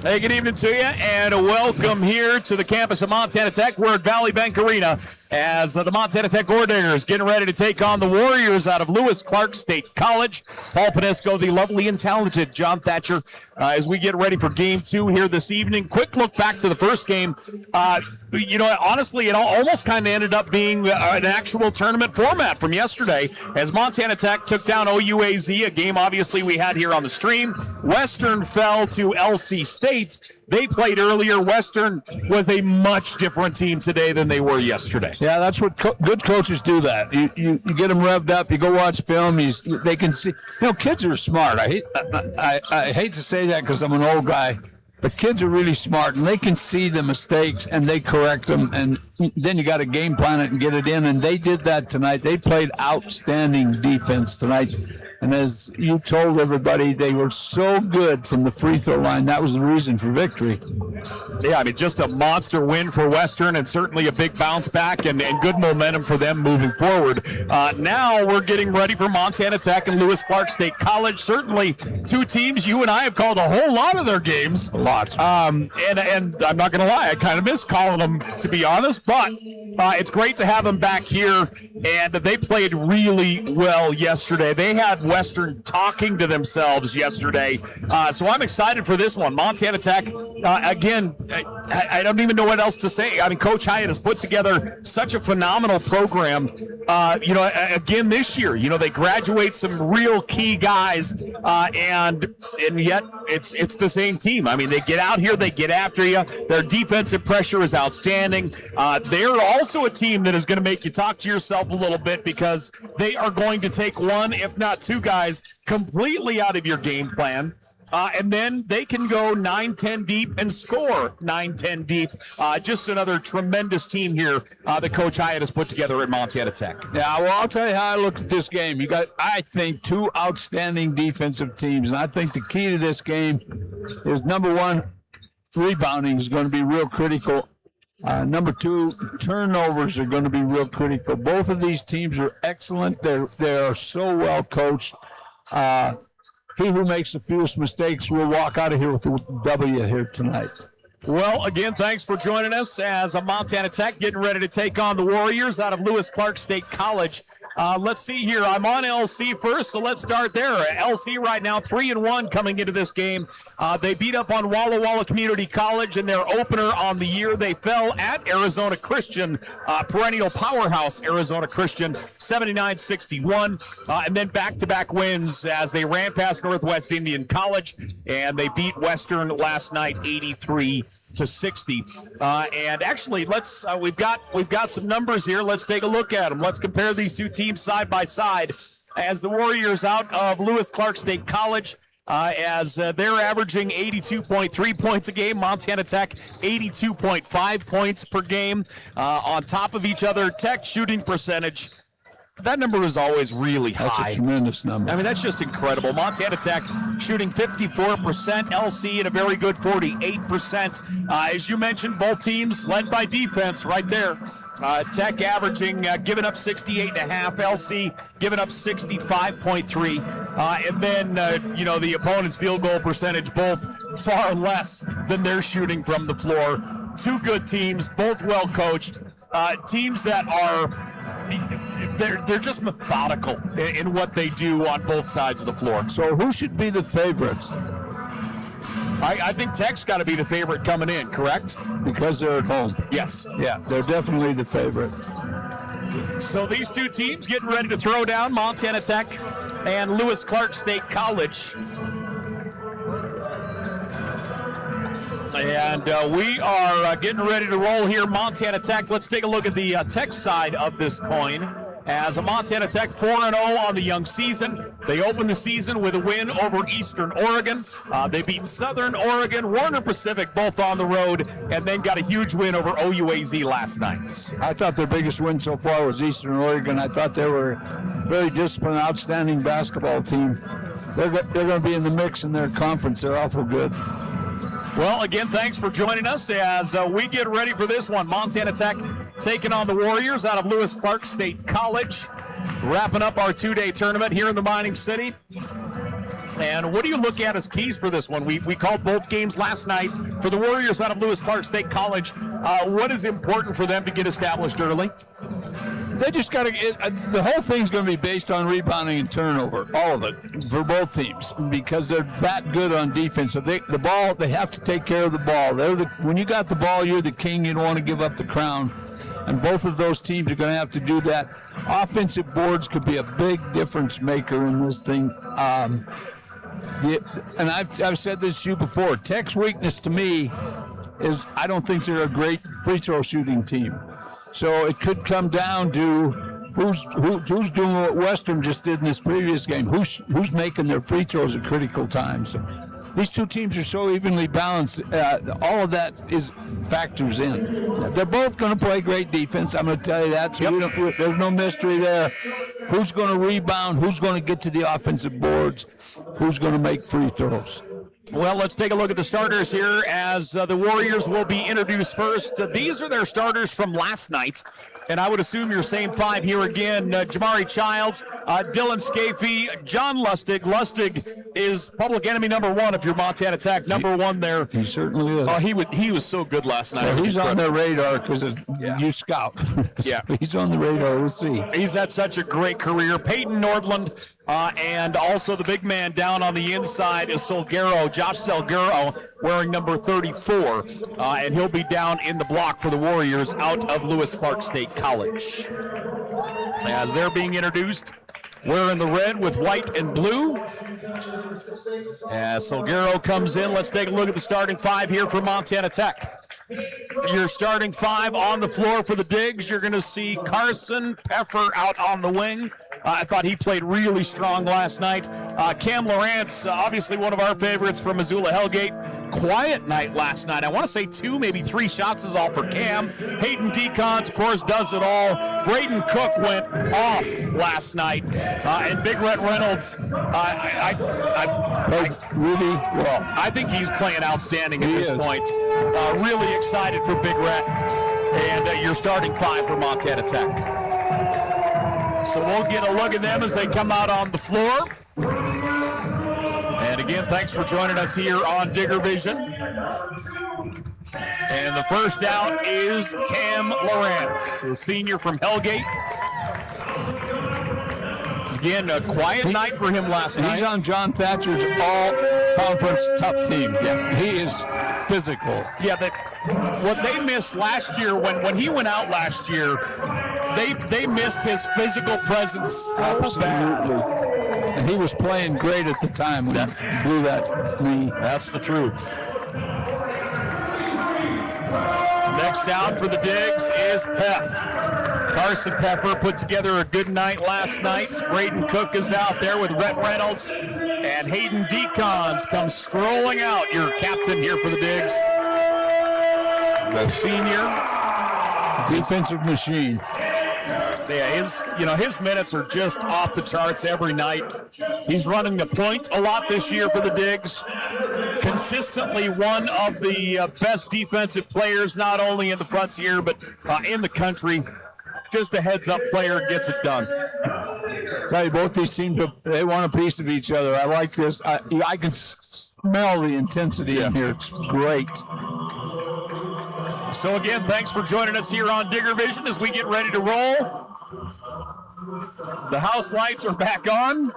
Hey, good evening to you, and welcome here to the campus of Montana Tech. We're at Valley Bank Arena as the Montana Tech Orediggers getting ready to take on the Warriors out of Lewis Clark State College. Paul Panisco, the lovely and talented John Thatcher, as we get ready for Game 2 here this evening. Quick look back to the first game. Honestly, it almost kind of ended up being an actual tournament format from yesterday as Montana Tech took down OUAZ, a game obviously we had here on the stream. Western fell to LC State. They played earlier. Western was a much different team today than they were yesterday. Yeah, that's what good coaches do. That you get them revved up. You go watch film. They can see. Kids are smart. I hate to say that because I'm an old guy. But kids are really smart, and they can see the mistakes, and they correct them, and then you got to game plan it and get it in, and they did that tonight. They played outstanding defense tonight, and as you told everybody, they were so good from the free throw line. That was the reason for victory. Yeah, just a monster win for Western, and certainly a big bounce back and good momentum for them moving forward. Now we're getting ready for Montana Tech and Lewis Clark State College. Certainly two teams you and I have called a whole lot of their games. And I'm not going to lie, I kind of miss calling them, to be honest, but it's great to have them back here, and they played really well yesterday. They had Western talking to themselves yesterday, so I'm excited for this one. Montana Tech, again, I don't even know what else to say. Coach Hyatt has put together such a phenomenal program. Again this year, they graduate some real key guys, and yet it's the same team. They get out here, they get after you. Their defensive pressure is outstanding. They're also a team that is going to make you talk to yourself a little bit because they are going to take one, if not two guys, completely out of your game plan. And then they can go 9-10 deep and score 9-10 deep. Just another tremendous team here that Coach Hyatt has put together at Montana Tech. Yeah, well, I'll tell you how I look at this game. You got, I think, two outstanding defensive teams, and I think the key to this game is, number one, rebounding is going to be real critical. Number two, turnovers are going to be real critical. Both of these teams are excellent. They are so well coached. He who makes the fewest mistakes will walk out of here with a W here tonight. Well, again, thanks for joining us as a Montana Tech getting ready to take on the Warriors out of Lewis Clark State College. Let's see here. I'm on LC first, so let's start there. LC right now 3-1 coming into this game. They beat up on Walla Walla Community College in their opener on the year. They fell at Arizona Christian, perennial powerhouse Arizona Christian, 79-61. And then back-to-back wins as they ran past Northwest Indian College, and they beat Western last night 83-60. And actually, we've got some numbers here. Let's take a look at them. Let's compare these two teams side by side as the Warriors out of Lewis Clark State College as they're averaging 82.3 points a game. Montana Tech 82.5 points per game. On top of each other, Tech shooting percentage, that number is always really high. That's a tremendous number. That's just incredible. Montana Tech shooting 54%, LC at a very good 48%. As you mentioned, both teams led by defense right there. Tech averaging, giving up 68.5, LC giving up 65.3. And then, the opponent's field goal percentage, both far less than they're shooting from the floor. Two good teams, both well coached. Teams that are, they're just methodical in what they do on both sides of the floor. So who should be the favorites? I think Tech's got to be the favorite coming in, correct? Because they're at home. Yes. Yeah, they're definitely the favorite. So these two teams getting ready to throw down, Montana Tech and Lewis Clark State College. And we are getting ready to roll here, Montana Tech. Let's take a look at the Tech side of this coin. As a Montana Tech 4-0 on the young season. They opened the season with a win over Eastern Oregon. They beat Southern Oregon, Warner Pacific, both on the road, and then got a huge win over OUAZ last night. I thought their biggest win so far was Eastern Oregon. I thought they were a very disciplined, outstanding basketball team. They're going to be in the mix in their conference. They're awful good. Well, again, thanks for joining us as we get ready for this one. Montana Tech taking on the Warriors out of Lewis Clark State College. Wrapping up our two-day tournament here in the Mining City. And what do you look at as keys for this one? We called both games last night for the Warriors out of Lewis Clark State College. What is important for them to get established early? They just got to the whole thing's going to be based on rebounding and turnover, all of it, for both teams, because they're that good on defense. So they have to take care of the ball. When you got the ball, you're the king. You don't want to give up the crown. And both of those teams are going to have to do that. Offensive boards could be a big difference maker in this thing. And I've said this to you before. Tech's weakness to me is I don't think they're a great free throw shooting team. So it could come down to who's doing what Western just did in this previous game. Who's making their free throws at critical times. So these two teams are so evenly balanced. All of that factors in. They're both going to play great defense. I'm going to tell you that. So there's no mystery there. Who's going to rebound? Who's going to get to the offensive boards? Who's going to make free throws? Well, let's take a look at the starters here as the Warriors will be introduced first. These are their starters from last night, and I would assume your same five here again. Jamari Childs, Dylan Scafee, John Lustig. Lustig is public enemy number one if you're Montana Tech. Number one there. He certainly is. Oh, he was so good last night. Well, he's on their radar because you scout. Yeah. He's on the radar. We'll see. He's had such a great career. Peyton Nordland. And also the big man down on the inside is Josh Salguero, wearing number 34. And he'll be down in the block for the Warriors out of Lewis Clark State College. As they're being introduced, wearing the red with white and blue. As Salguero comes in, let's take a look at the starting five here for Montana Tech. Your starting five on the floor for the Digs. You're going to see Carson Peffer out on the wing. I thought he played really strong last night. Cam Lawrence, obviously one of our favorites from Missoula Hellgate. Quiet night last night. I want to say 2, maybe 3 shots is all for Cam. Hayden Decons, of course, does it all. Braden Cook went off last night. And Big Red Reynolds, really well. I think he's playing outstanding at this point. Really excited for Big Red and your starting five for Montana Tech. So we'll get a look at them as they come out on the floor. And again, thanks for joining us here on Digger Vision. And the first out is Cam Lawrence, the senior from Hellgate. Again, a quiet night for him last night. He's on John Thatcher's all-conference tough team. Yeah, he is physical. Yeah, what they missed last year, when he went out last year, they missed his physical presence so bad. Absolutely. And he was playing great at the time when he blew that knee. That's the truth. Next out for the Digs is Peff. Carson Peffer put together a good night last night. Braden Cook is out there with Rhett Reynolds. And Hayden Decons comes strolling out, your captain here for the Digs. The senior. Defensive machine. Yeah, his minutes are just off the charts every night. He's running the point a lot this year for the Digs. Consistently one of the best defensive players, not only in the Frontier, but in the country. Just a heads-up player, gets it done. Tell you, both these teams, they want a piece of each other. I like this. I can smell the intensity in here. It's great. So again, thanks for joining us here on Digger Vision as we get ready to roll. The house lights are back on.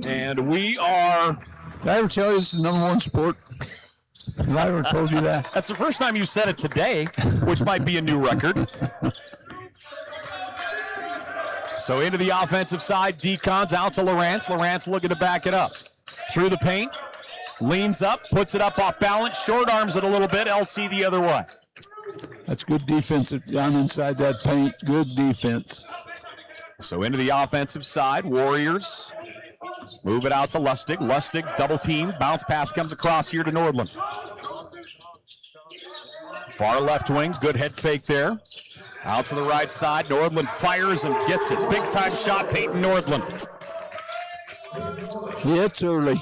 And we are... Did I ever tell you this is the #1 sport? Have I ever told you that? That's the first time you said it today, which might be a new record. So into the offensive side, Decons out to Lawrence. Lawrence looking to back it up. Through the paint, leans up, puts it up off balance, short arms it a little bit, LC the other way. That's good defense down inside that paint. Good defense. So into the offensive side, Warriors move it out to Lustig. Lustig double team. Bounce pass comes across here to Nordland. Far left wing. Good head fake there. Out to the right side. Nordland fires and gets it. Big time shot, Peyton Nordland. Yeah, it's early.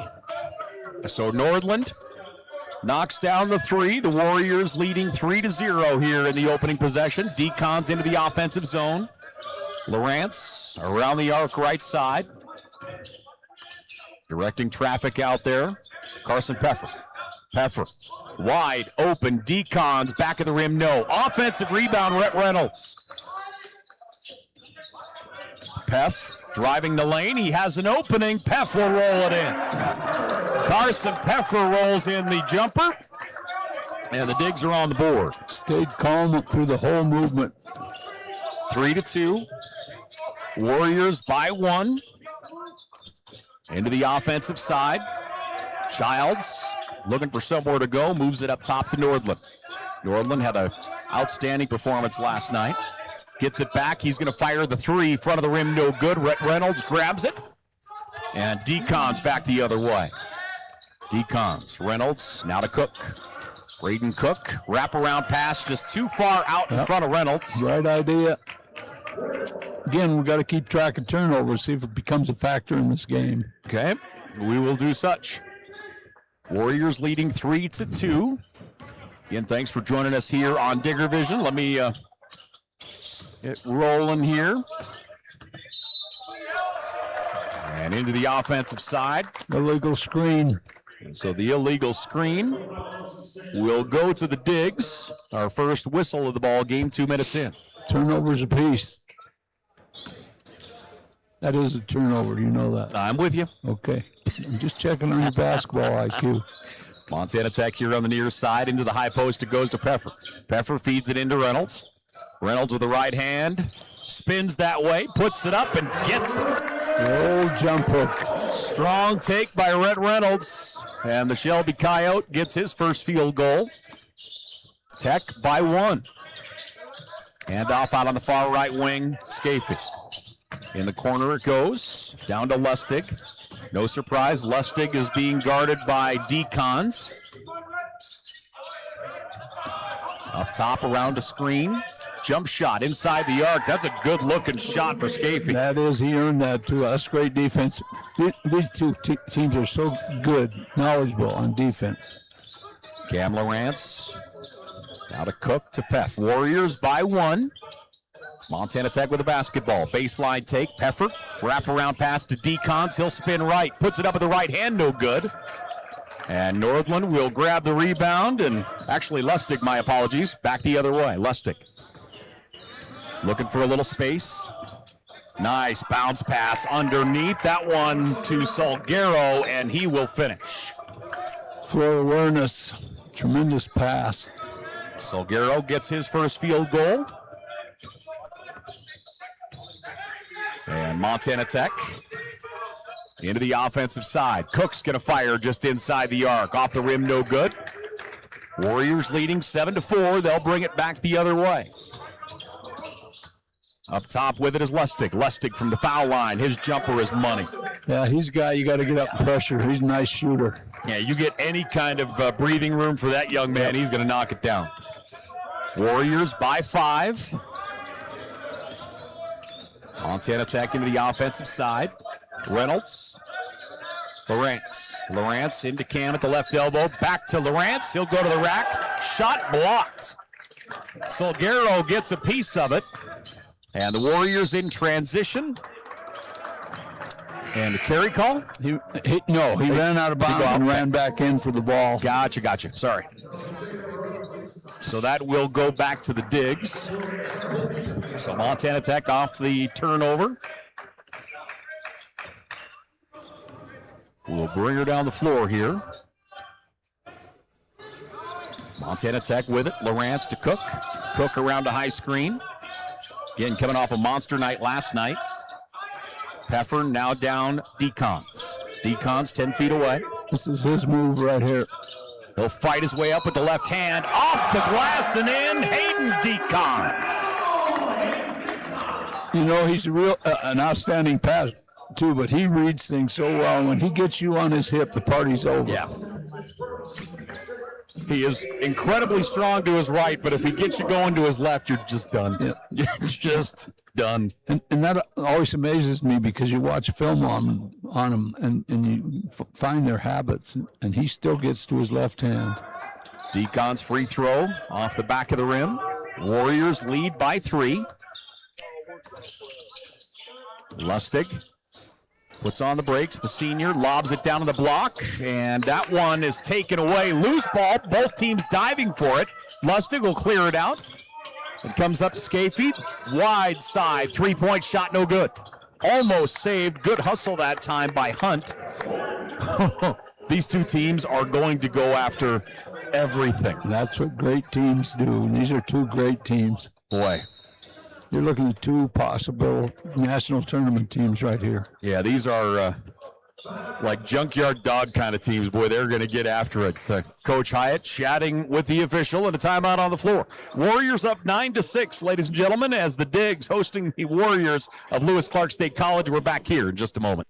So Nordland knocks down the three. The Warriors leading 3-0 here in the opening possession. Decons into the offensive zone. Lawrence around the arc right side. Directing traffic out there, Carson Peffer. Peffer, wide open, Decons, back of the rim, no. Offensive rebound, Rhett Reynolds. Peff driving the lane, he has an opening, Peff will roll it in. Carson Peffer rolls in the jumper, and the Digs are on the board. Stayed calm through the whole movement. 3-2. Warriors by 1. Into the offensive side. Childs looking for somewhere to go, moves it up top to Nordland. Nordland had an outstanding performance last night. Gets it back, he's going to fire the three, front of the rim, no good. Rhett Reynolds grabs it, and Decons back the other way. Decons, Reynolds, now to Cook. Braden Cook, wraparound pass just too far out in front of Reynolds. Right idea. Again, we've got to keep track of turnovers, see if it becomes a factor in this game. Okay, we will do such. Warriors leading 3-2. Again, thanks for joining us here on Digger Vision. Let me get rolling here. And into the offensive side. Illegal screen. And so the illegal screen will go to the Digs. Our first whistle of the ball game, 2 minutes in. Turnovers apiece. That is a turnover, you know that. I'm with you. Okay. I'm just checking on your basketball IQ. Montana Tech here on the near side. Into the high post, it goes to Peffer. Peffer feeds it into Reynolds. Reynolds with the right hand. Spins that way, puts it up, and gets it. The old jump hook. Strong take by Rhett Reynolds. And the Shelby Coyote gets his first field goal. Tech by 1. Hand off out on the far right wing, Scafie. In the corner it goes, down to Lustig. No surprise, Lustig is being guarded by Decons. Up top, around a screen. Jump shot inside the arc. That's a good-looking shot for Scafie. That is, he earned that too. That's great defense. These two teams are so good, knowledgeable on defense. Cam Lawrence. Now to Cook to Peff. Warriors by 1. Montana Tech with the basketball. Baseline take. Peffer. Wraparound pass to Decons. He'll spin right. Puts it up with the right hand. No good. And Nordland will grab the rebound. And actually Lustig, my apologies. Back the other way. Lustig. Looking for a little space. Nice bounce pass underneath. That one to Salguero, and he will finish. Floor awareness. Tremendous pass. Salguero gets his first field goal. And Montana Tech into the offensive side. Cook's going to fire just inside the arc. Off the rim, no good. Warriors leading 7-4. They'll bring it back the other way. Up top with it is Lustig. Lustig from the foul line. His jumper is money. Yeah, he's a guy you got to get up and pressure. He's a nice shooter. Yeah, you get any kind of breathing room for that young man, he's going to knock it down. Warriors by 5. Montana Tech into the offensive side. Reynolds. Lawrence into Cam at the left elbow. Back to Lawrence. He'll go to the rack. Shot blocked. Salguero gets a piece of it. And the Warriors in transition. And a carry call? He ran out of bounds and ran back in for the ball. Gotcha. Sorry. So that will go back to the Digs. So Montana Tech off the turnover. We'll bring her down the floor here. Montana Tech with it. Lawrence to Cook. Cook around a high screen. Again, coming off a monster night last night. Peffer now down Decons. Decons 10 feet away. This is his move right here. He'll fight his way up with the left hand. Off the glass and in. Hayden Decons. You know, he's an outstanding passer, too, but he reads things so well. When he gets you on his hip, the party's over. Yeah. He is incredibly strong to his right, but if he gets you going to his left, you're just done. Yeah. You're just done. And that always amazes me because you watch film on him and you find their habits, and he still gets to his left hand. Decon's free throw off the back of the rim. Warriors lead by 3. Lustig Puts on the brakes. The senior lobs it down to the block, and that one is taken away. Loose ball. Both teams diving for it. Lustig will clear it out. It comes up to Scafee. Wide side. Three-point shot, no good. Almost saved. Good hustle that time by Hunt. These two teams are going to go after everything. That's what great teams do. These are two great teams. Boy. You're looking at two possible national tournament teams right here. Yeah, these are like junkyard dog kind of teams. Boy, they're going to get after it. Coach Hyatt chatting with the official and a timeout on the floor. Warriors up 9-6, ladies and gentlemen, as the Digs hosting the Warriors of Lewis Clark State College. We're back here in just a moment.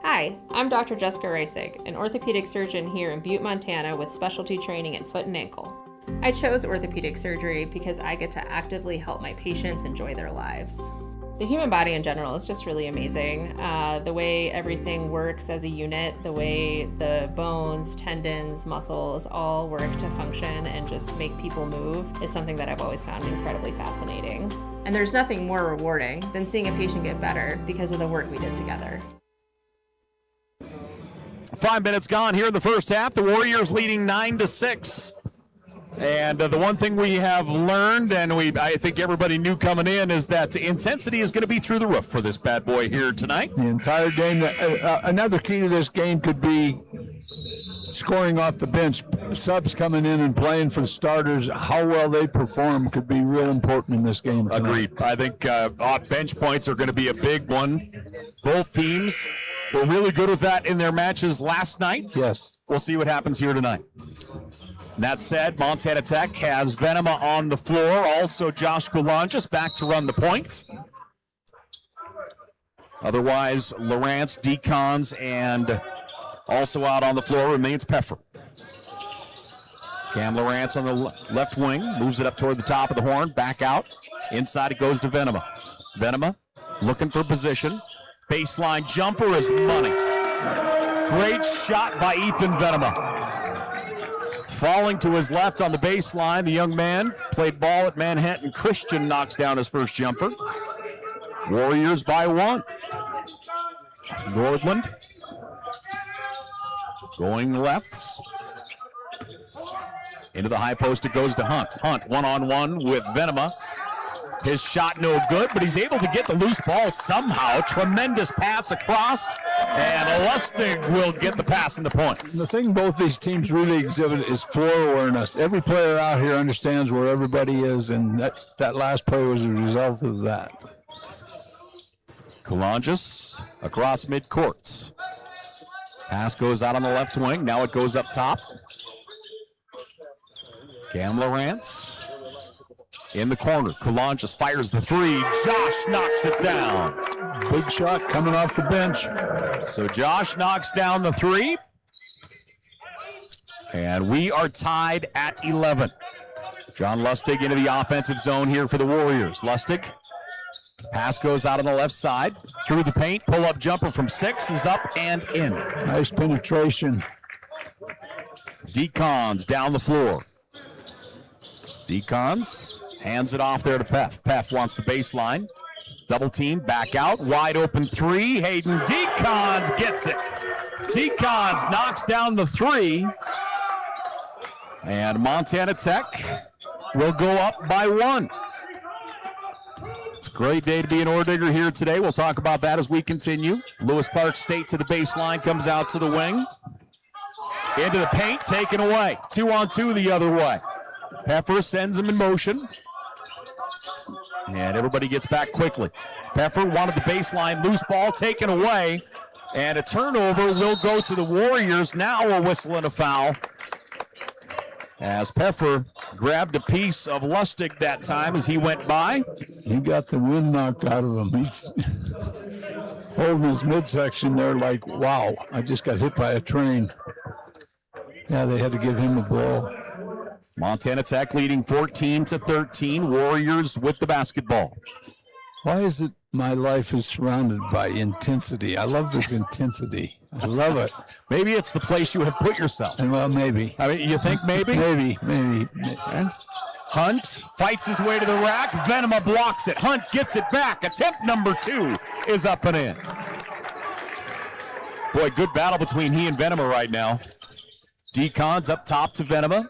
Hi, I'm Dr. Jessica Reisig, an orthopedic surgeon here in Butte, Montana with specialty training in foot and ankle. I chose orthopedic surgery because I get to actively help my patients enjoy their lives. The human body in general is just really amazing. The way everything works as a unit, the way the bones, tendons, muscles all work to function and just make people move is something that I've always found incredibly fascinating. And there's nothing more rewarding than seeing a patient get better because of the work we did together. 5 minutes gone here in the first half. The Warriors leading 9-6. And the one thing we have learned, and I think everybody knew coming in, is that intensity is going to be through the roof for this bad boy here tonight. The entire game. Another key to this game could be scoring off the bench. Subs coming in and playing for the starters, how well they perform could be real important in this game tonight. Agreed. I think off bench points are going to be a big one. Both teams were really good with that in their matches last night. Yes. We'll see what happens here tonight. That said, Montana Tech has Venema on the floor. Also, Josh Coulanges back to run the points. Otherwise, Lawrence, Decons, and also out on the floor remains Peffer. Cam Lawrence on the left wing, moves it up toward the top of the horn, back out. Inside it goes to Venema. Venema looking for position. Baseline jumper is money. Great shot by Ethan Venema. Falling to his left on the baseline, the young man played ball at Manhattan Christian, knocks down his first jumper. Warriors by one. Nordland going lefts. Into the high post it goes to Hunt. Hunt one-on-one with Venema. His shot no good, but he's able to get the loose ball somehow. Tremendous pass across, and Lustig will get the pass and the points. The thing both these teams really exhibit is floor awareness. Every player out here understands where everybody is, and that last play was a result of that. Coulanges across midcourts. Pass goes out on the left wing. Now it goes up top. Cam Lawrence in the corner. Coulanges fires the three. Josh knocks it down. Big shot coming off the bench. So Josh knocks down the three. And we are tied at 11. John Lustig into the offensive zone here for the Warriors. Lustig. Pass goes out on the left side. Through the paint. Pull-up jumper from 6 is up and in. Nice penetration. Decons down the floor. Decons hands it off there to Peff. Peff wants the baseline. Double team, back out. Wide open three. Hayden Decons gets it. Decons knocks down the three. And Montana Tech will go up by one. It's a great day to be an Oredigger here today. We'll talk about that as we continue. Lewis Clark State to the baseline, comes out to the wing. Into the paint, taken away. 2-on-2 the other way. Peffer sends him in motion. And everybody gets back quickly. Peffer wanted the baseline, loose ball taken away. And a turnover will go to the Warriors. Now a whistle and a foul. As Peffer grabbed a piece of Lustig that time as he went by. He got the wind knocked out of him. He's holding his midsection there like, wow, I just got hit by a train. Yeah, they had to give him a blow. Montana Tech leading 14-13. Warriors with the basketball. Why is it my life is surrounded by intensity? I love this intensity. I love it. Maybe it's the place you have put yourself. And well, maybe. I mean, you think maybe? Maybe. Hunt fights his way to the rack. Venema blocks it. Hunt gets it back. Attempt number 2 is up and in. Boy, good battle between he and Venema right now. Decon's up top to Venema.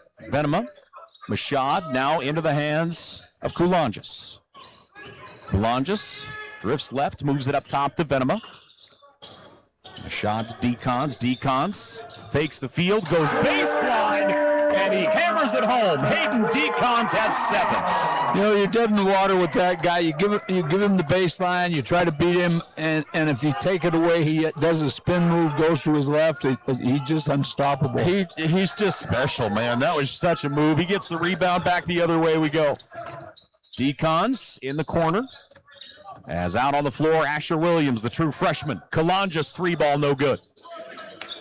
Mashad now into the hands of Coulanges. Coulanges drifts left, moves it up top to Venema. Mashad to Decons fakes the field, goes baseline, and he hammers it home. Hayden Decons has 7. You know, you're dead in the water with that guy. You give him the baseline, you try to beat him, and if you take it away, he does a spin move, goes to his left. He's just unstoppable. He's just special, man. That was such a move. He gets the rebound back the other way we go. Decons in the corner. As out on the floor, Asher Williams, the true freshman. Coulanges 3-ball, no good.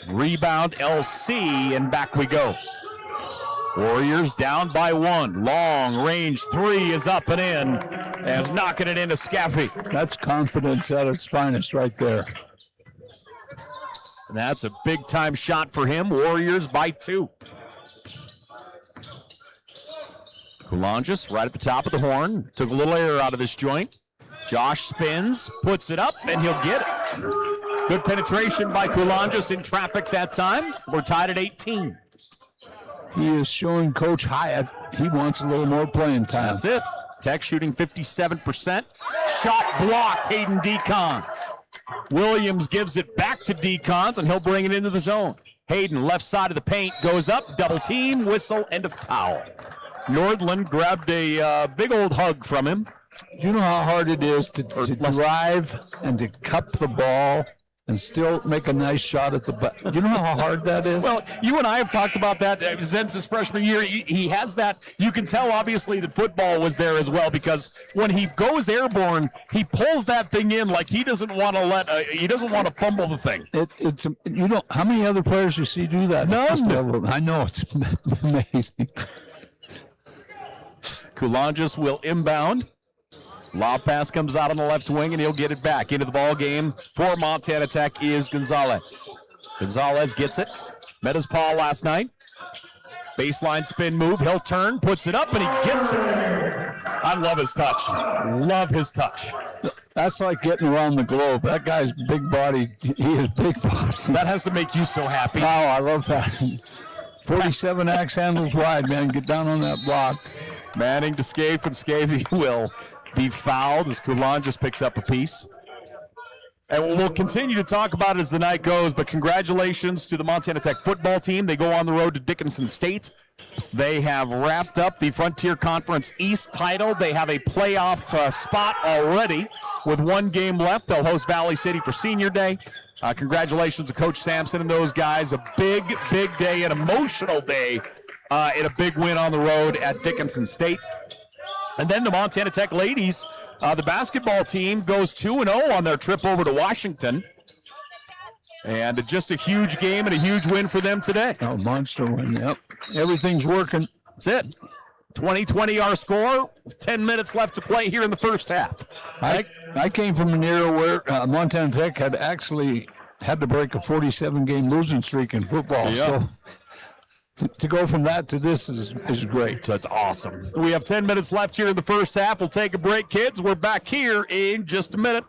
Rebound, LC, and back we go. Warriors down by 1. Long range 3 is up and in, as knocking it into Scaffey. That's confidence at its finest right there. And that's a big-time shot for him. Warriors by 2. Coulanges right at the top of the horn. Took a little air out of this joint. Josh spins, puts it up, and he'll get it. Good penetration by Coulanges in traffic that time. We're tied at 18. He is showing Coach Hyatt he wants a little more playing time. That's it. Tech shooting 57%. Shot blocked, Hayden Decons. Williams gives it back to Decons, and he'll bring it into the zone. Hayden, left side of the paint, goes up, double team, whistle, and a foul. Nordland grabbed a big old hug from him. Do you know how hard it is to drive and to cup the ball and still make a nice shot at the butt? Do you know how hard that is? Well, you and I have talked about that since his freshman year. He has that. You can tell, obviously, that football was there as well, because when he goes airborne, he pulls that thing in like he doesn't want to he doesn't want to fumble the thing. It's you know how many other players you see do that? None. I know, it's amazing. Coulanges will inbound. Lob pass comes out on the left wing, and he'll get it back. Into the ball game for Montana Tech is Gonzalez. Gonzalez gets it. Met his paw last night. Baseline spin move. He'll turn, puts it up, and he gets it. I love his touch. Love his touch. That's like getting around the globe. That guy's big body. He is big body. That has to make you so happy. Oh, I love that. 47 axe handles wide, man. Get down on that block. Manning to Scaife, and Scaife will be fouled as Coulanges picks up a piece. And we'll continue to talk about it as the night goes, but congratulations to the Montana Tech football team. They go on the road to Dickinson State. They have wrapped up the Frontier Conference East title. They have a playoff spot already with 1 game left. They'll host Valley City for Senior Day. Congratulations to Coach Sampson and those guys. A big, big day, an emotional day, and a big win on the road at Dickinson State. And then the Montana Tech ladies, the basketball team goes 2-0 on their trip over to Washington. And just a huge game and a huge win for them today. Oh, monster win, yep. Everything's working. That's it. 20-20 our score. 10 minutes left to play here in the first half. I came from an era where Montana Tech had actually had to break a 47-game losing streak in football. Yeah. So to go from that to this is great. That's awesome. We have 10 minutes left here in the first half. We'll take a break, kids. We're back here in just a minute.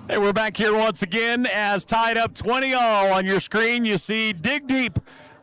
Hey, we're back here once again as tied up 20-all on your screen. You see Dig Deep.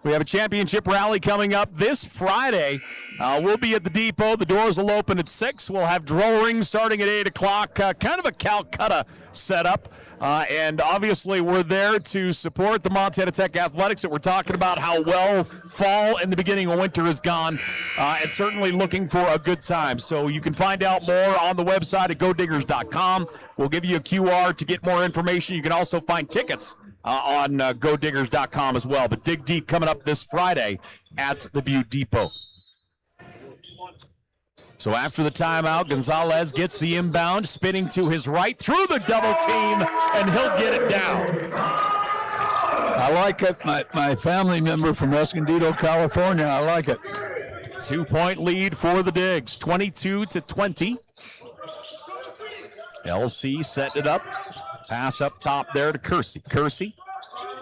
We have a championship rally coming up this Friday. We'll be at the depot. The doors will open at 6. We'll have drawing starting at 8 o'clock. Kind of a Calcutta set up. And obviously, we're there to support the Montana Tech Athletics. And we're talking about how well fall and the beginning of winter has gone, and certainly looking for a good time. So you can find out more on the website at GoDiggers.com. We'll give you a QR to get more information. You can also find tickets on GoDiggers.com as well. But Dig Deep coming up this Friday at the Butte Depot. So after the timeout, Gonzalez gets the inbound, spinning to his right through the double team, and he'll get it down. I like it. My family member from Escondido, California. I like it. 2-point lead for the Digs, 22-20. LC setting it up. Pass up top there to Kersey. Kersey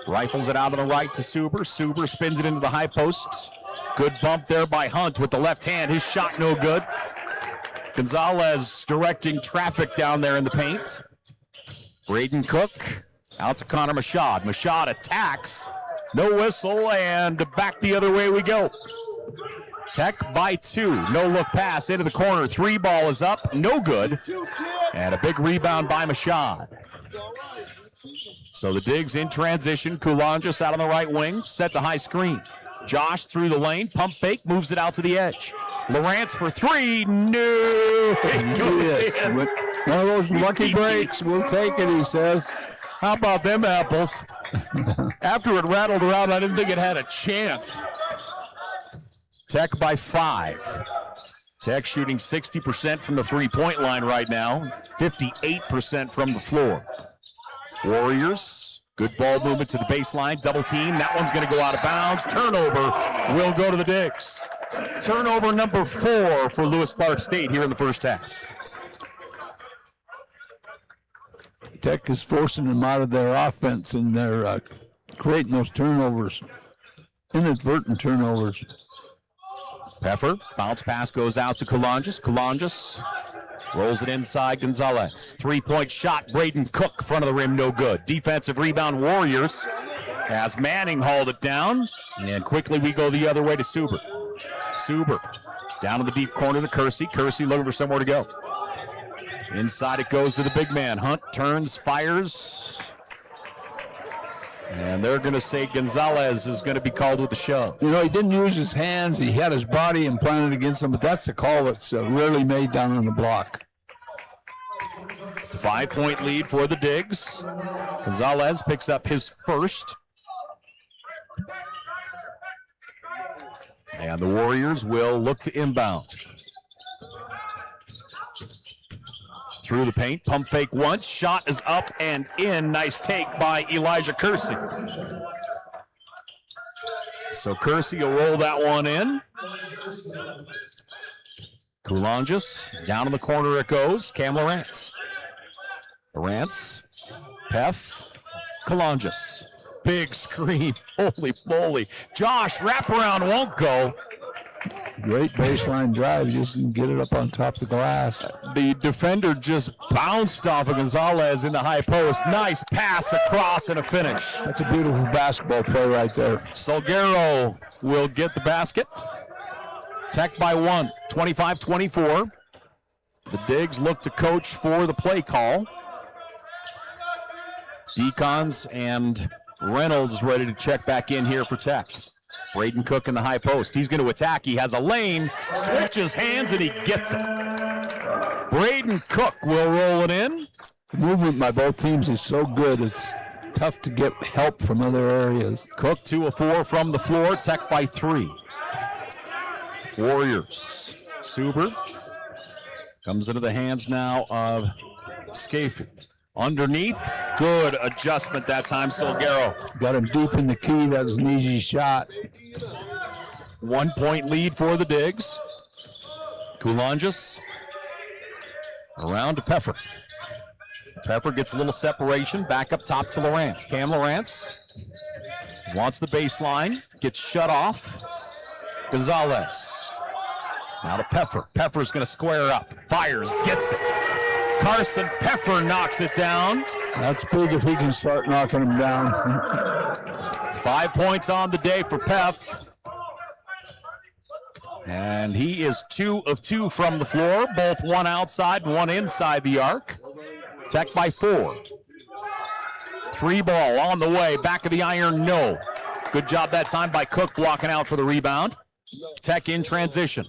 rifles it out on the right to Suber. Suber spins it into the high post. Good bump there by Hunt with the left hand. His shot no good. Gonzalez directing traffic down there in the paint. Braden Cook out to Connor Machad. Machad attacks. No whistle, and back the other way we go. Tech by 2. No look pass into the corner. 3 ball is up. No good. And a big rebound by Machad. So the Digs in transition. Kulonjas out on the right wing. Sets a high screen. Josh through the lane, pump fake, moves it out to the edge. Lawrence for 3, no! Yes. One of those lucky breaks, we'll take it, he says. How about them apples? After it rattled around, I didn't think it had a chance. Tech by 5. Tech shooting 60% from the three-point line right now, 58% from the floor. Warriors. Good ball movement to the baseline. Double team. That one's going to go out of bounds. Turnover will go to the Digs. Turnover number 4 for Lewis Clark State here in the first half. Tech is forcing them out of their offense, and they're creating those turnovers, inadvertent turnovers. Peffer. Bounce pass goes out to Kulonjas. Kulonjas rolls it inside Gonzalez. 3-point shot. Braden Cook, front of the rim, no good. Defensive rebound, Warriors, as Manning hauled it down. And quickly we go the other way to Suber. Suber down in the deep corner to Kersey. Kersey looking for somewhere to go. Inside it goes to the big man. Hunt turns, fires. And they're going to say Gonzalez is going to be called with the shove. You know, he didn't use his hands. He had his body implanted against him, but that's the call that's rarely made down on the block. 5-point lead for the Digs. Gonzalez picks up his first. And the Warriors will look to inbound. Through the paint, pump fake once, shot is up and in. Nice take by Elijah Kersey. So Kersey will roll that one in. Kulonjas, down in the corner it goes. Cam Lawrence. Lawrence, Pef, Kulonjas. Big screen, holy moly. Josh, wraparound won't go. Great baseline drive, just didn't get it up on top of the glass. The defender just bounced off of Gonzalez in the high post. Nice pass across and a finish. That's a beautiful basketball play right there. Salguero will get the basket. Tech by 1, 25-24. The Digs look to coach for the play call. Decons and Reynolds ready to check back in here for Tech. Braden Cook in the high post. He's going to attack. He has a lane, switches hands, and he gets it. Braden Cook will roll it in. The movement by both teams is so good, it's tough to get help from other areas. Cook 2 of 4 from the floor. Tech by 3. Warriors. Suber comes into the hands now of Scafie. Underneath, good adjustment that time, Salguero. Got him deep in the key. That was an easy shot. 1-point lead for the Digs. Kulonjas around to Peffer. Peffer gets a little separation. Back up top to Lawrence. Cam Lawrence wants the baseline. Gets shut off. Gonzalez. Now to Peffer. Peffer's going to square up. Fires. Gets it. Carson Peffer knocks it down. That's big if he can start knocking them down. 5 points on the day for Pef. And he is 2 of 2 from the floor, both one outside and one inside the arc. Tech by 4. 3 ball on the way. Back of the iron, no. Good job that time by Cook blocking out for the rebound. Tech in transition.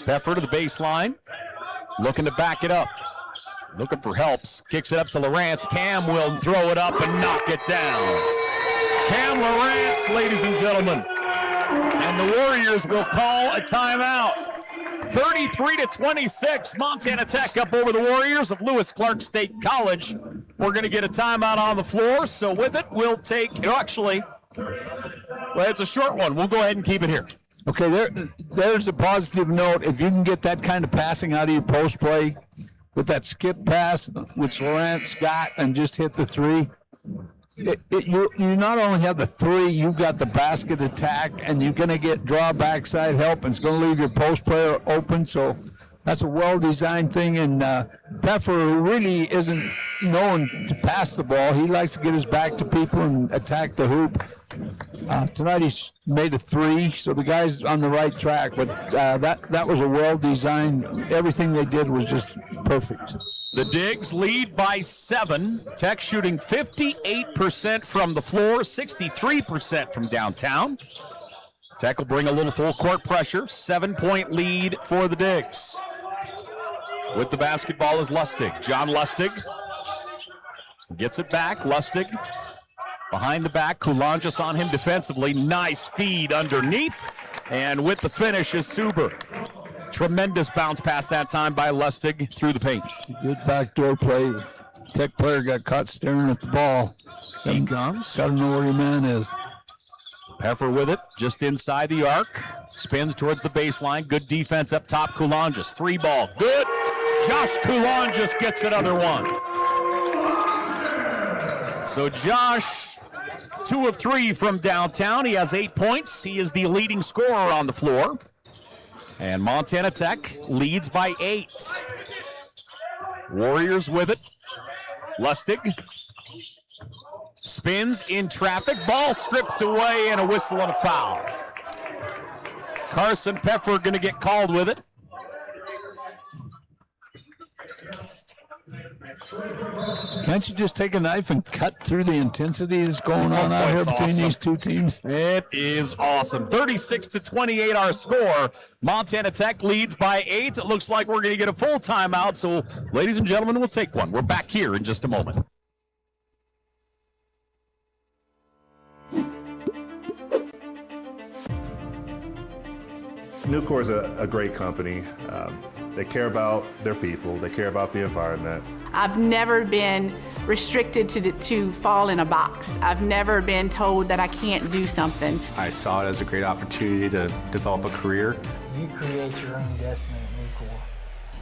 Peffer to the baseline. Looking to back it up. Looking for helps. Kicks it up to Lawrence. Cam will throw it up and knock it down. Cam Lawrence, ladies and gentlemen. And the Warriors will call a timeout. 33-26, Montana Tech up over the Warriors of Lewis Clark State College. We're going to get a timeout on the floor, so with it, we'll take, actually, well, it's a short one. We'll go ahead and keep it here. Okay, there's a positive note. If you can get that kind of passing out of your post play with that skip pass, which Lawrence got, and just hit the 3, you not only have the 3, you've got the basket attack, and you're going to draw backside help, and it's going to leave your post player open. So that's a well-designed thing. And Peffer, who really isn't known to pass the ball, he likes to get his back to people and attack the hoop. Tonight he's made a 3, so the guy's on the right track. But that was a well-designed. Everything they did was just perfect. The Digs lead by 7. Tech shooting 58% from the floor, 63% from downtown. Tech will bring a little full court pressure. 7-point lead for the Digs. With the basketball is Lustig. John Lustig gets it back. Lustig behind the back. Kulonjas on him defensively. Nice feed underneath. And with the finish is Suber. Tremendous bounce pass that time by Lustig through the paint. Good backdoor play. Tech player got caught staring at the ball. He comes. Got to know where your man is. Peffer with it, just inside the arc. Spins towards the baseline. Good defense up top. Kulonjas, 3 ball. Good. Josh Kulonjas gets another one. So Josh, 2 of 3 from downtown. He has 8 points. He is the leading scorer on the floor. And Montana Tech leads by 8. Warriors with it. Lustig spins in traffic. Ball stripped away and a whistle and a foul. Carson Peffer going to get called with it. Can't you just take a knife and cut through the intensity that's going on out here between these two teams? It is awesome. 36-28 our score. Montana Tech leads by 8. It looks like we're going to get a full timeout. So, ladies and gentlemen, we'll take one. We're back here in just a moment. Nucor is a great company. They care about their people. They care about the environment. I've never been restricted to fall in a box. I've never been told that I can't do something. I saw it as a great opportunity to develop a career. You create your own destiny at Nucor.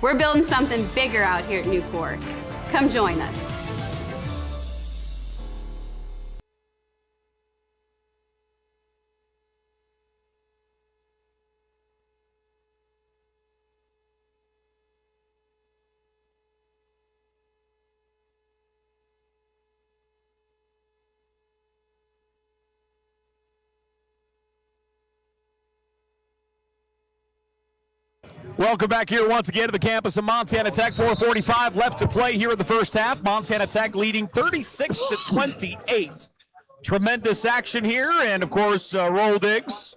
We're building something bigger out here at Nucor. Come join us. Welcome back here once again to the campus of Montana Tech. 4:45 left to play here in the first half. Montana Tech leading 36-28. Tremendous action here, and of course, Orediggers.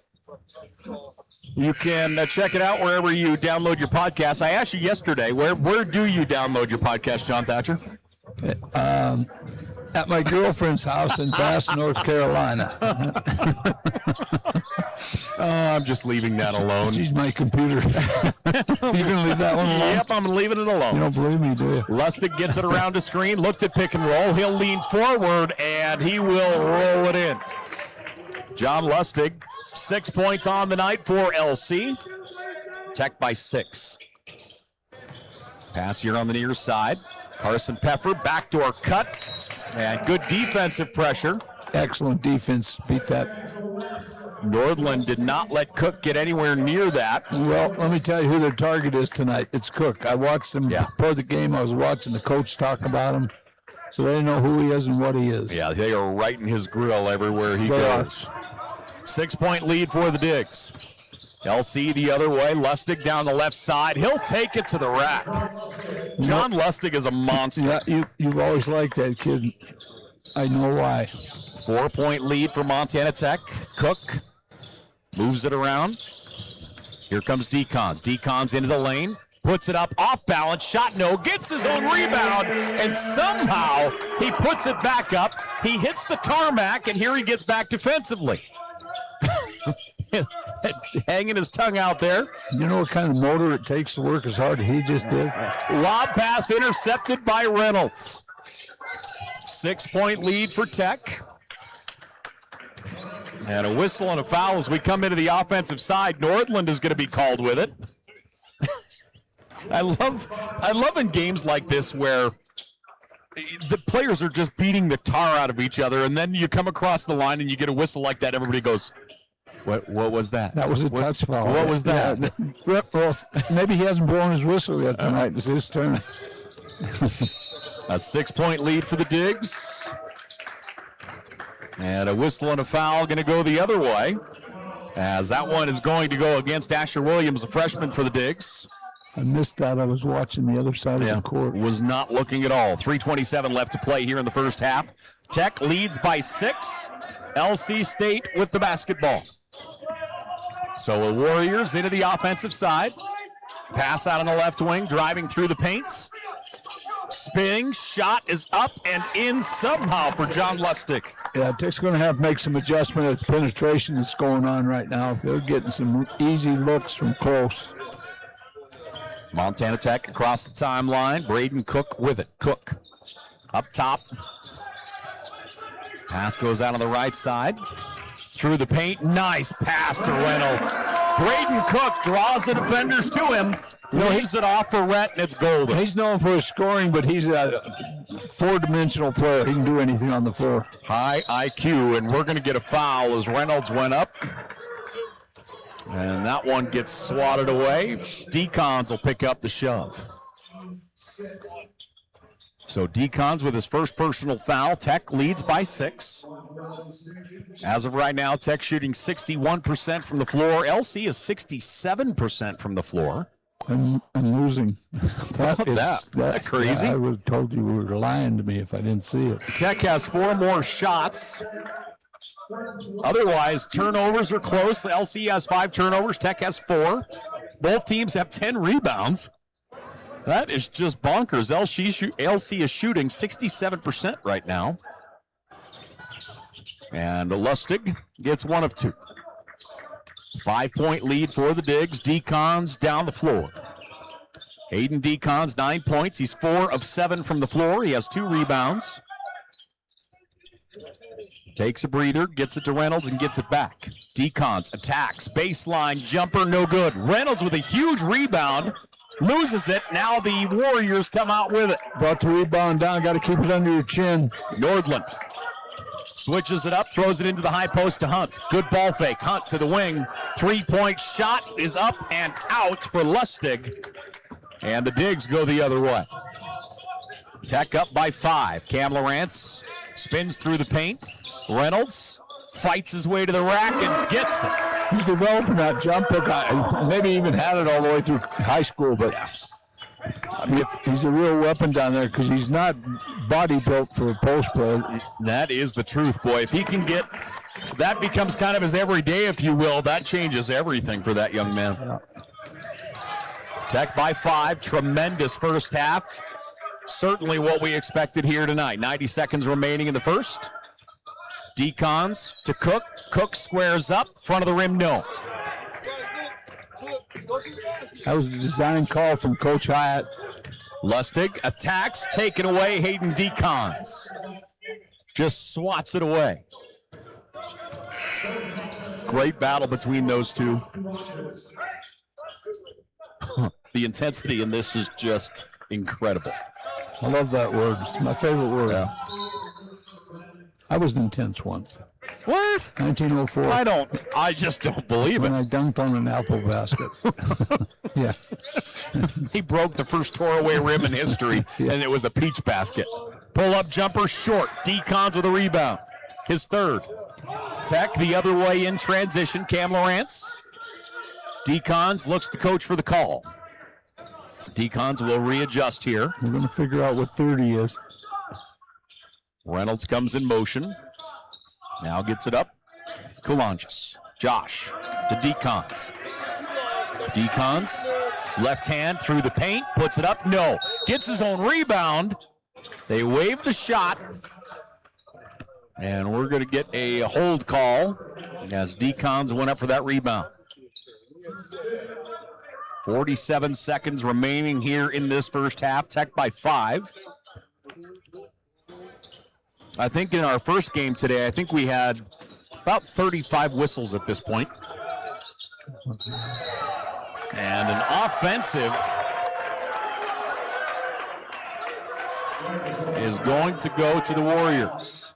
You can check it out wherever you download your podcast. I asked you yesterday, where do you download your podcast, John Thatcher? At my girlfriend's house in Bass, North Carolina. I'm just leaving that alone. She's my computer. You gonna leave that one alone? Yep, I'm leaving it alone. You don't believe me, do you? Lustig gets it around the screen, looked at pick and roll. He'll lean forward, and he will roll it in. John Lustig, 6 points on the night for LC. Tech by 6. Pass here on the near side. Carson Peffer, backdoor cut, and good defensive pressure. Excellent defense. Beat that. Nordland did not let Cook get anywhere near that. Well, let me tell you who their target is tonight. It's Cook. I watched them before the game. I was watching the coach talk about him, so they know who he is and what he is. Yeah, they are right in his grill everywhere he goes. 6-point lead for the Digs. LC the other way. Lustig down the left side. He'll take it to the rack. John Lustig is a monster. Yeah, you've always liked that kid. I know why. 4-point lead for Montana Tech. Cook moves it around. Here comes Decons. Decons into the lane. Puts it up off balance. Shot no. Gets his own rebound. And somehow he puts it back up. He hits the tarmac, and here he gets back defensively. Hanging his tongue out there. You know what kind of motor it takes to work as hard as he just did? Lob pass intercepted by Reynolds. 6-point lead for Tech. And a whistle and a foul as we come into the offensive side. Nordland is going to be called with it. I love in games like this where the players are just beating the tar out of each other, and then you come across the line and you get a whistle like that. Everybody goes, What was that? That was a touch foul. What was that? Yeah, well, maybe he hasn't blown his whistle yet tonight. It's his turn. A 6-point lead for the Digs. And a whistle and a foul going to go the other way, as that one is going to go against Asher Williams, a freshman for the Digs. I missed that. I was watching the other side of the court. Was not looking at all. 3:27 left to play here in the first half. Tech leads by 6. LC State with the basketball. So the Warriors into the offensive side. Pass out on the left wing, driving through the paint. Spinning, shot is up and in somehow for John Lustig. Yeah, Tech's going to have to make some adjustment at the penetration that's going on right now. They're getting some easy looks from close. Montana Tech across the timeline. Braden Cook with it. Cook up top. Pass goes out on the right side. Through the paint. Nice pass to Reynolds. Braden Cook draws the defenders to him. Leaves it off for Rhett, and it's golden. He's known for his scoring, but he's a four-dimensional player. He can do anything on the floor. High IQ, and we're going to get a foul as Reynolds went up. And that one gets swatted away. Decons will pick up the shove. So Decons with his first personal foul. Tech leads by 6. As of right now, Tech shooting 61% from the floor. LC is 67% from the floor. I'm losing. That's crazy? I would have told you you were lying to me if I didn't see it. Tech has 4 more shots. Otherwise, turnovers are close. LC has 5 turnovers. Tech has 4. Both teams have 10 rebounds. That is just bonkers. LC is shooting 67% right now. And Lustig gets 1 of 2. 5-point lead for the Digs. Decons down the floor. Hayden Decons, 9 points. He's 4 of 7 from the floor. He has 2 rebounds. Takes a breather, gets it to Reynolds, and gets it back. Decons attacks. Baseline jumper, no good. Reynolds with a huge rebound. Loses it. Now the Warriors come out with it. Brought the rebound down. Got to keep it under your chin. Nordland switches it up, throws it into the high post to Hunt. Good ball fake. Hunt to the wing. 3-point shot is up and out for Lustig. And the Digs go the other way. Tech up by 5. Cam Lawrence spins through the paint. Reynolds fights his way to the rack and gets it. He's developing that jump hook. Maybe even had it all the way through high school, but he's a real weapon down there because he's not body built for a post player. That is the truth, boy. If he can get, that becomes kind of his everyday, if you will. That changes everything for that young man. Yeah. Tech by 5. Tremendous first half. Certainly what we expected here tonight. 90 seconds remaining in the first. Decons to Cook. Cook squares up. Front of the rim, no. That was a design call from Coach Hyatt. Lustig attacks, taken away. Hayden Decons just swats it away. Great battle between those two. The intensity in this is just incredible. I love that word. It's my favorite word. Yeah. I was intense once. What? 1904. I just don't believe when it. I dunked on an apple basket. Yeah. He broke the first tore-away rim in history, and it was a peach basket. Pull-up jumper short. Decons with a rebound. His third. Tech the other way in transition. Cam Lawrence. Decons looks to coach for the call. Decons will readjust here. We're going to figure out what 30 is. Reynolds comes in motion. Now gets it up. Coulanges. Josh to Decons. Decons, left hand through the paint, puts it up. No. Gets his own rebound. They wave the shot. And we're going to get a hold call as Decons went up for that rebound. 47 seconds remaining here in this first half. Tech by 5. I think in our first game today, I think we had about 35 whistles at this point. And an offensive is going to go to the Warriors.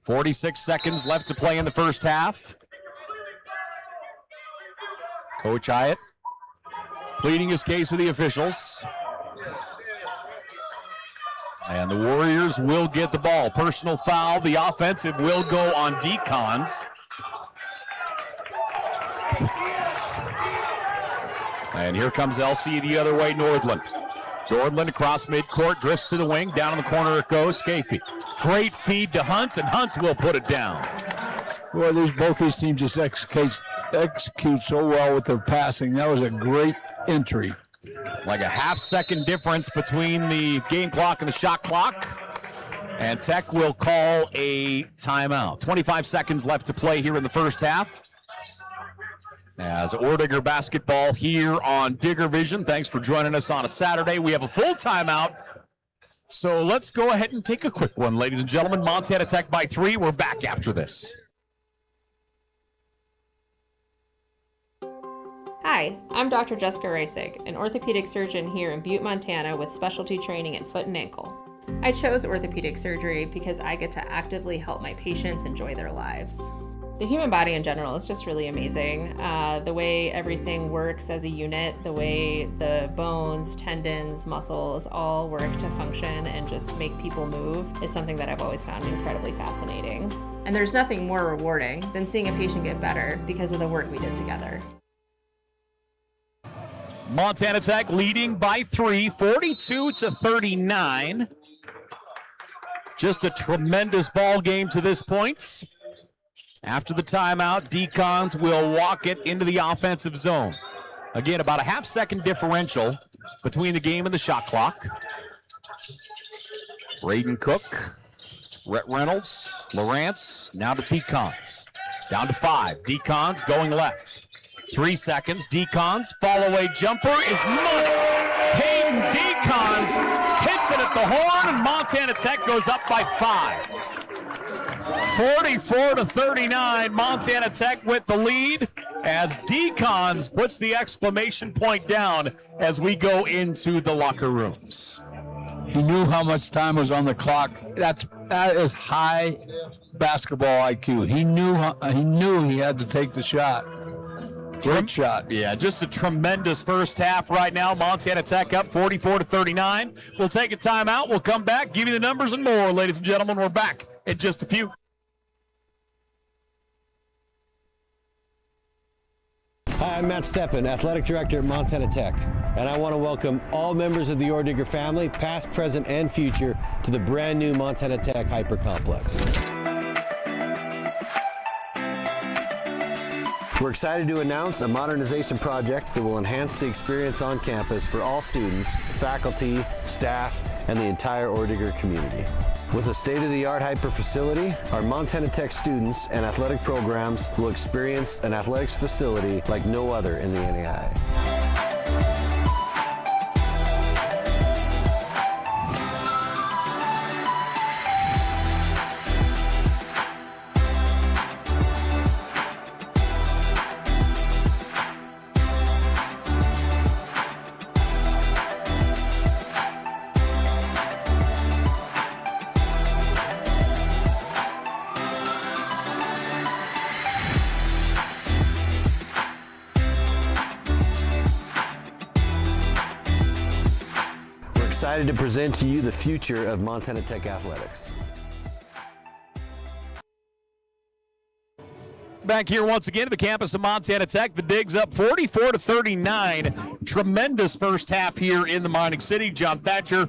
46 seconds left to play in the first half. Coach Hyatt pleading his case with the officials. And the Warriors will get the ball. Personal foul. The offensive will go on Decons. And here comes LC the other way, Nordland. Nordland across midcourt, drifts to the wing. Down in the corner it goes, Scafie. Great feed to Hunt, and Hunt will put it down. Well, both these teams just execute so well with their passing. That was a great entry. Like a half-second difference between the game clock and the shot clock. And Tech will call a timeout. 25 seconds left to play here in the first half. As Orediggers basketball here on Digger Vision. Thanks for joining us on a Saturday. We have a full timeout. So let's go ahead and take a quick one, ladies and gentlemen. Montana Tech by 3. We're back after this. Hi, I'm Dr. Jessica Reisig, an orthopedic surgeon here in Butte, Montana with specialty training in foot and ankle. I chose orthopedic surgery because I get to actively help my patients enjoy their lives. The human body in general is just really amazing. The way everything works as a unit, the way the bones, tendons, muscles all work to function and just make people move is something that I've always found incredibly fascinating. And there's nothing more rewarding than seeing a patient get better because of the work we did together. Montana Tech leading by 3, 42-39. Just a tremendous ball game to this point. After the timeout, Decons will walk it into the offensive zone. Again, about a half-second differential between the game and the shot clock. Braden Cook, Rhett Reynolds, Lawrence, now to Decons. Down to 5. Decons going left. 3 seconds. Decons, fall-away jumper is mud. Hayden Decons hits it at the horn, and Montana Tech goes up by 5. 44-39, Montana Tech with the lead as Decons puts the exclamation point down as we go into the locker rooms. He knew how much time was on the clock. That is high basketball IQ. He knew he had to take the shot. Great shot. Yeah, just a tremendous first half right now. Montana Tech up 44-39. We'll take a timeout. We'll come back, give you the numbers and more. Ladies and gentlemen, we're back in just a few. Hi, I'm Matt Steppen, Athletic Director at Montana Tech, and I want to welcome all members of the Orediggers family, past, present, and future, to the brand new Montana Tech Hyper Complex. We're excited to announce a modernization project that will enhance the experience on campus for all students, faculty, staff, and the entire Orediggers community. With a state-of-the-art hyper facility, our Montana Tech students and athletic programs will experience an athletics facility like no other in the NAIA. Excited to present to you the future of Montana Tech athletics. Back here once again at the campus of Montana Tech. The Digs up 44-39. Tremendous first half here in the mining city. John Thatcher,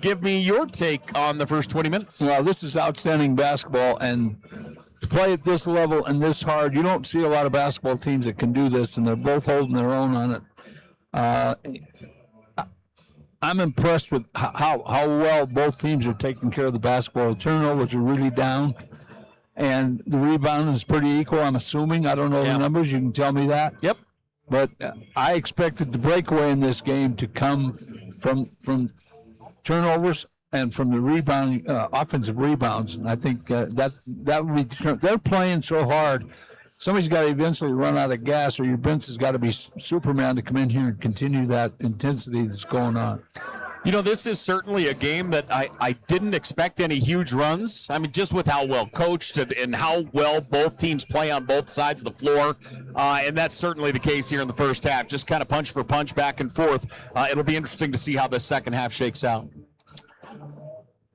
give me your take on the first 20 minutes. Well, this is outstanding basketball, and to play at this level and this hard, you don't see a lot of basketball teams that can do this, and they're both holding their own on it. I'm impressed with how well both teams are taking care of the basketball. The turnovers are really down, and the rebound is pretty equal, I'm assuming. I don't know the numbers. You can tell me that. Yep. But I expected the breakaway in this game to come from turnovers and from the rebound, offensive rebounds. And I think that would be. They're playing so hard. Somebody's got to eventually run out of gas, or your bench has got to be Superman to come in here and continue that intensity that's going on. You know, this is certainly a game that I didn't expect any huge runs. I mean, just with how well coached and how well both teams play on both sides of the floor. And that's certainly the case here in the first half. Just kind of punch for punch, back and forth. It'll be interesting to see how this second half shakes out.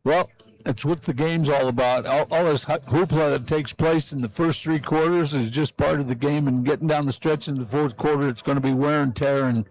Well, that's what the game's all about. All this hoopla that takes place in the first three quarters is just part of the game, and getting down the stretch in the fourth quarter, it's going to be wear and tear, and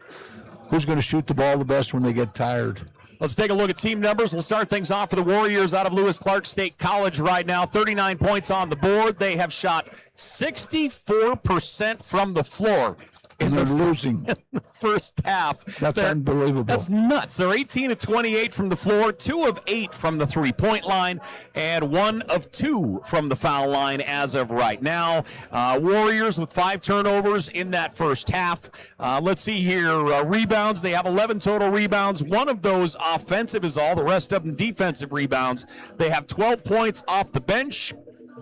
who's going to shoot the ball the best when they get tired. Let's take a look at team numbers. We'll start things off for the Warriors out of Lewis Clark State College right now. 39 points on the board. They have shot 64% from the floor. And they're losing in the first half. That's unbelievable. That's nuts. They're 18 of 28 from the floor, 2 of 8 from the three-point line, and 1 of 2 from the foul line as of right now. Warriors with 5 turnovers in that first half. Let's see here. Rebounds, they have 11 total rebounds. 1 of those offensive is all. The rest of them defensive rebounds. They have 12 points off the bench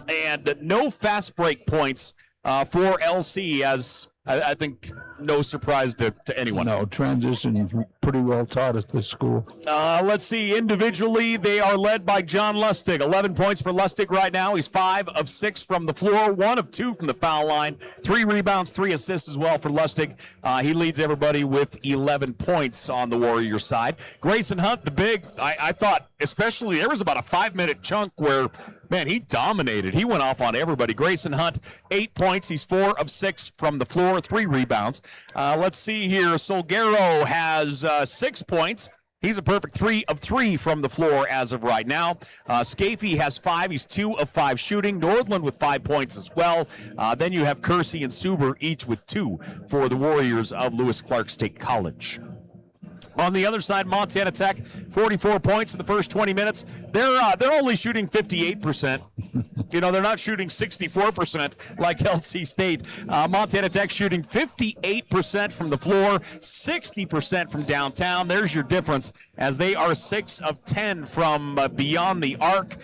and no fast break points for LC, as I think no surprise to anyone. No, transition is pretty well taught at this school. Let's see. Individually, they are led by John Lustig. 11 points for Lustig right now. He's 5 of 6 from the floor, 1 of 2 from the foul line, 3 rebounds, 3 assists as well for Lustig. He leads everybody with 11 points on the Warriors side. Grayson Hunt, the big, I thought, especially there was about a 5-minute chunk where, man, he dominated. He went off on everybody. Grayson Hunt, 8 points. He's 4 of 6 from the floor, 3 rebounds. Let's see here. Solguero has 6 points. He's a perfect 3 of 3 from the floor as of right now. Scafey has 5. He's 2 of 5 shooting. Nordland with 5 points as well. Then you have Kersey and Suber each with 2 for the Warriors of Lewis Clark State College. On the other side, Montana Tech, 44 points in the first 20 minutes. They're only shooting 58%. You know, they're not shooting 64% like LC State. Montana Tech shooting 58% from the floor, 60% from downtown. There's your difference, as they are 6 of 10 from beyond the arc.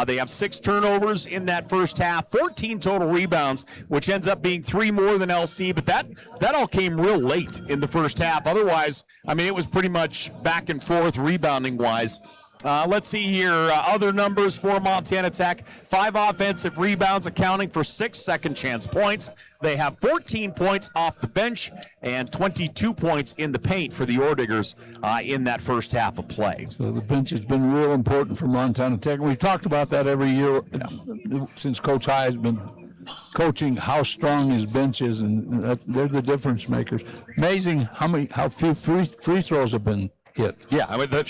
They have 6 turnovers in that first half, 14 total rebounds, which ends up being 3 more than LC. But that all came real late in the first half. Otherwise, I mean, it was pretty much back and forth rebounding-wise. Let's see here. Other numbers for Montana Tech. 5 offensive rebounds, accounting for 6 second-chance points. They have 14 points off the bench and 22 points in the paint for the Orediggers in that first half of play. So the bench has been real important for Montana Tech. We've talked about that every year since Coach High has been coaching, how strong his bench is, and they're the difference makers. Amazing how few free throws have been hit. Yeah, I mean, only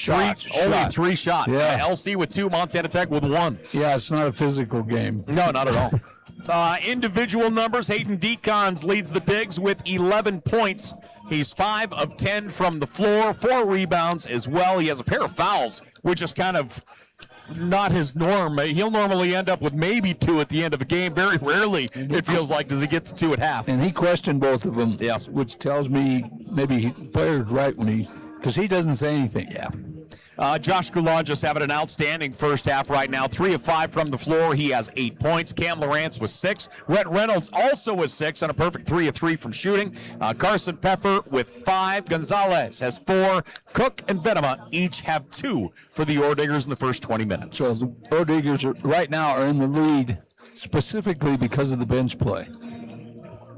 3 shots. Yeah. LC with 2, Montana Tech with 1. Yeah, it's not a physical game. No, not at all. Individual numbers, Hayden Decons leads the Digs with 11 points. He's 5 of 10 from the floor, 4 rebounds as well. He has a pair of fouls, which is kind of not his norm. He'll normally end up with maybe 2 at the end of a game. Very rarely, it feels like, does he get to 2 at half. And he questioned both of them, which tells me maybe the player's right because he doesn't say anything. Yeah. Josh Goulon just having an outstanding first half right now. 3 of 5 from the floor. He has 8 points. Cam Lawrence with 6. Rhett Reynolds also with 6 on a perfect 3 of 3 from shooting. Carson Pfeffer with 5. Gonzalez has 4. Cook and Venema each have 2 for the Orediggers in the first 20 minutes. So the Orediggers right now are in the lead specifically because of the bench play.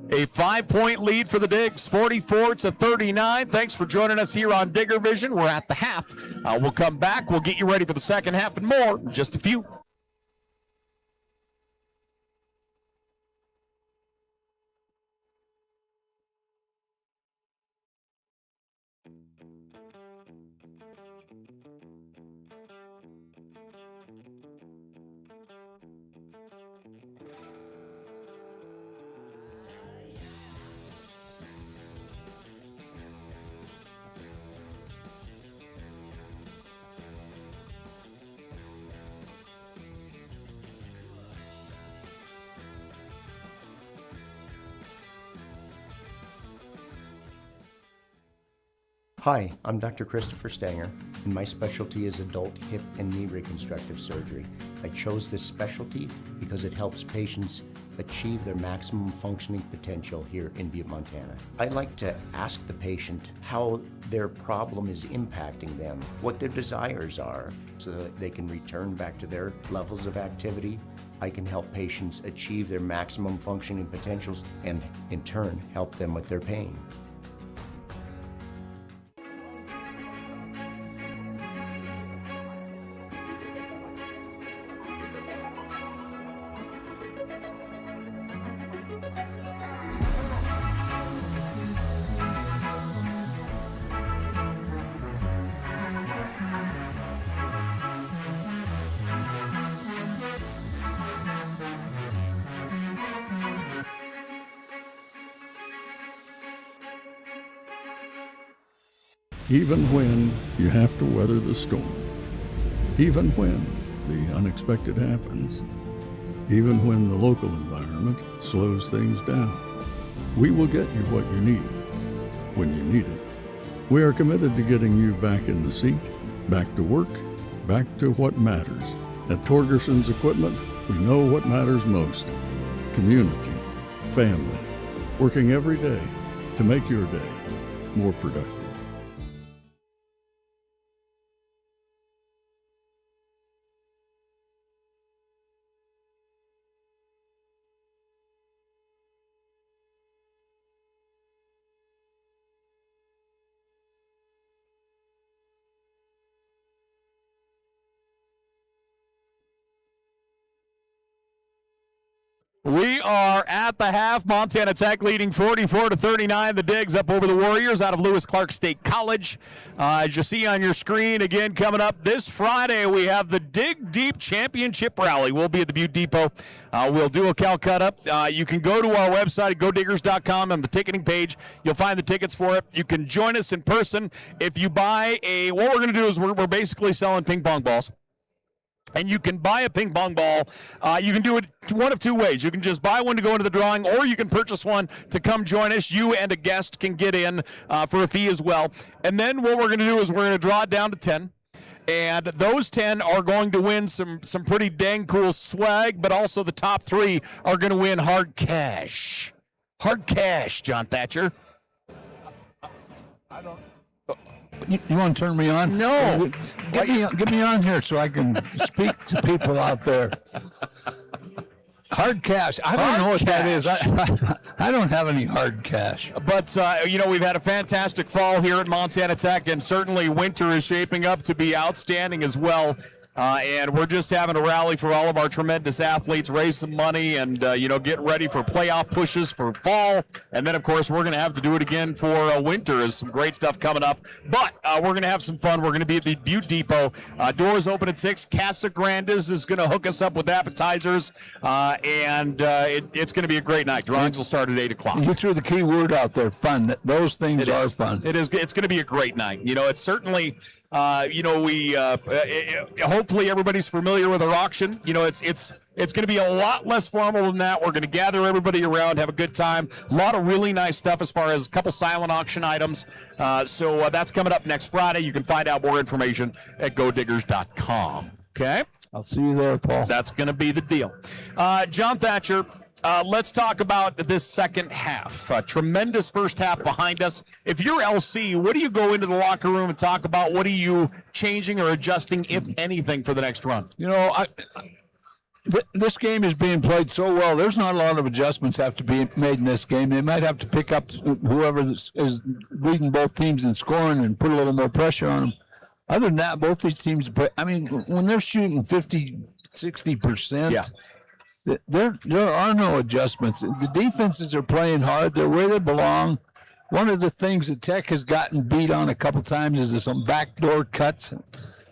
A 5-point lead for the Digs, 44-39. Thanks for joining us here on Digger Vision. We're at the half. We'll come back. We'll get you ready for the second half and more in just a few. Hi, I'm Dr. Christopher Stanger, and my specialty is adult hip and knee reconstructive surgery. I chose this specialty because it helps patients achieve their maximum functioning potential here in Butte, Montana. I like to ask the patient how their problem is impacting them, what their desires are, so that they can return back to their levels of activity. I can help patients achieve their maximum functioning potentials and, in turn, help them with their pain. Even when you have to weather the storm, even when the unexpected happens, even when the local environment slows things down, we will get you what you need when you need it. We are committed to getting you back in the seat, back to work, back to what matters. At Torgerson's Equipment, we know what matters most: community, family, working every day to make your day more productive. We are at the half. Montana Tech leading 44-39. The Digs up over the Warriors out of Lewis Clark State College. As you see on your screen, again, coming up this Friday, we have the Dig Deep Championship Rally. We'll be at the Butte Depot. We'll do a Calcutta. You can go to our website at godiggers.com on the ticketing page. You'll find the tickets for it. You can join us in person. If you buy what we're going to do is we're basically selling ping pong balls. And you can buy a ping pong ball. You can do it one of two ways. You can just buy one to go into the drawing, or you can purchase one to come join us. You and a guest can get in for a fee as well. And then what we're going to do is we're going to draw it down to 10. And those 10 are going to win some pretty dang cool swag, but also the top 3 are going to win hard cash. Hard cash, John Thatcher. You want to turn me on? No. Get me on here so I can speak to people out there. Hard cash. I don't know what that is. I don't have any hard cash. But, we've had a fantastic fall here at Montana Tech, and certainly winter is shaping up to be outstanding as well. And we're just having a rally for all of our tremendous athletes, raise some money, and, get ready for playoff pushes for fall. And then, of course, we're going to have to do it again for winter. There's some great stuff coming up. But we're going to have some fun. We're going to be at the Butte Depot. Doors open at 6. Casa Grandes is going to hook us up with appetizers. It's going to be a great night. Drawings will start at 8 o'clock. You threw the key word out there, fun. Those things are fun. It is. It's going to be a great night. It's certainly... hopefully everybody's familiar with our auction. It's going to be a lot less formal than that. We're going to gather everybody around, have a good time. A lot of really nice stuff as far as a couple silent auction items. So that's coming up next Friday. You can find out more information at godiggers.com. Okay? I'll see you there, Paul. That's going to be the deal. John Thatcher, let's talk about this second half. Tremendous first half behind us. If you're LC, what do you go into the locker room and talk about? What are you changing or adjusting, if anything, for the next run? This game is being played so well. There's not a lot of adjustments have to be made in this game. They might have to pick up whoever is leading both teams in scoring and put a little more pressure on them. Other than that, both these teams, when they're shooting 50, 60%, there are no adjustments. The defenses are playing hard. They're where they belong. One of the things that Tech has gotten beat on a couple times is some backdoor cuts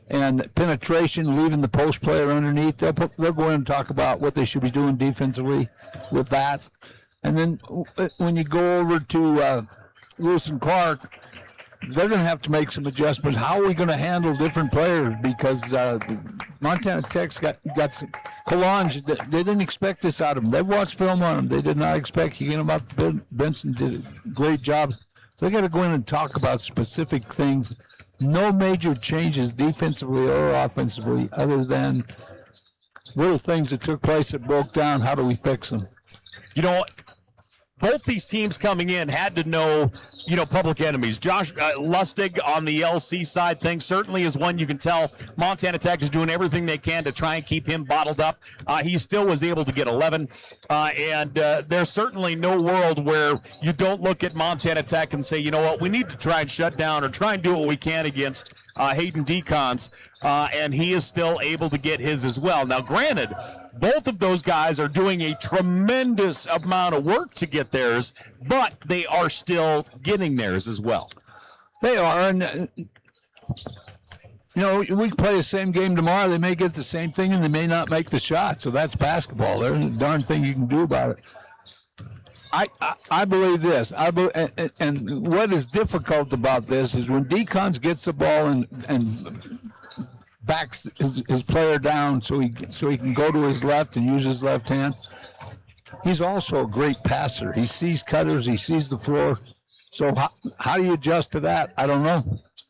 and penetration, leaving the post player underneath. They'll go in and talk about what they should be doing defensively with that. And then when you go over to Lewis and Clark, they're going to have to make some adjustments. How are we going to handle different players? Because Montana Tech's got some Collage. They didn't expect this out of them. They've watched film on them. They did not expect. Benson did a great job So they got to go in and talk about specific things. No major changes defensively or offensively other than little things that took place that broke down. How do we fix them? You know, both these teams coming in had to know, public enemies. Josh Lustig on the LC side thing certainly is one you can tell Montana Tech is doing everything they can to try and keep him bottled up. He still was able to get 11, and there's certainly no world where you don't look at Montana Tech and say, you know what, we need to try and shut down or try and do what we can against Hayden Decons, and he is still able to get his as well. Now, granted, both of those guys are doing a tremendous amount of work to get theirs, but they are still getting theirs as well. They are, and we play the same game tomorrow. They may get the same thing, and they may not make the shot. So that's basketball. There's a darn thing you can do about it. I believe this. And what is difficult about this is when Decons gets the ball and backs his player down so he can go to his left and use his left hand. He's also a great passer. He sees cutters. He sees the floor. So how do you adjust to that? I don't know.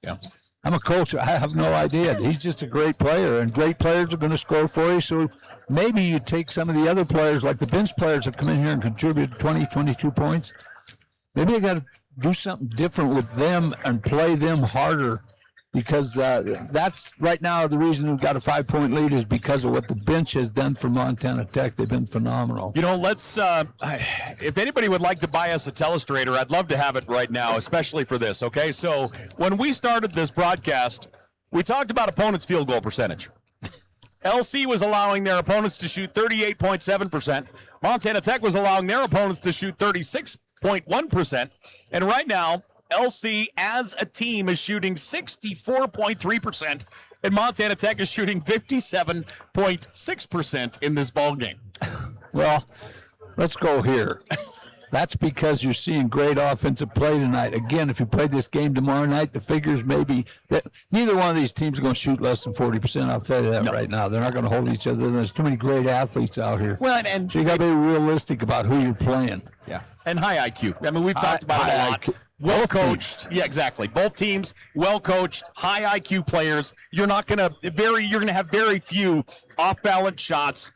Yeah. I'm a coach. I have no idea. He's just a great player, and great players are going to score for you. So maybe you take some of the other players, like the bench players have come in here and contributed 20, 22 points. Maybe you got to do something different with them and play them harder, because that's right now the reason we've got a 5-point lead is because of what the bench has done for Montana Tech. They've been phenomenal. Let's, if anybody would like to buy us a telestrator, I'd love to have it right now, especially for this, okay? So when we started this broadcast, we talked about opponents' field goal percentage. LC was allowing their opponents to shoot 38.7%. Montana Tech was allowing their opponents to shoot 36.1%. And right now, LC as a team is shooting 64.3%, and Montana Tech is shooting 57.6% in this ball game. Well, let's go here. That's because you're seeing great offensive play tonight. Again, if you play this game tomorrow night, the figures may be that neither one of these teams are going to shoot less than 40%. I'll tell you that right now. They're not going to hold each other. There's too many great athletes out here. Well, and so you got to be realistic about who you're playing. Yeah, and high IQ. I mean, we've talked about it a lot. Well coached. Yeah, exactly. Both teams, well coached, high IQ players. You're not going to have very few off balance shots.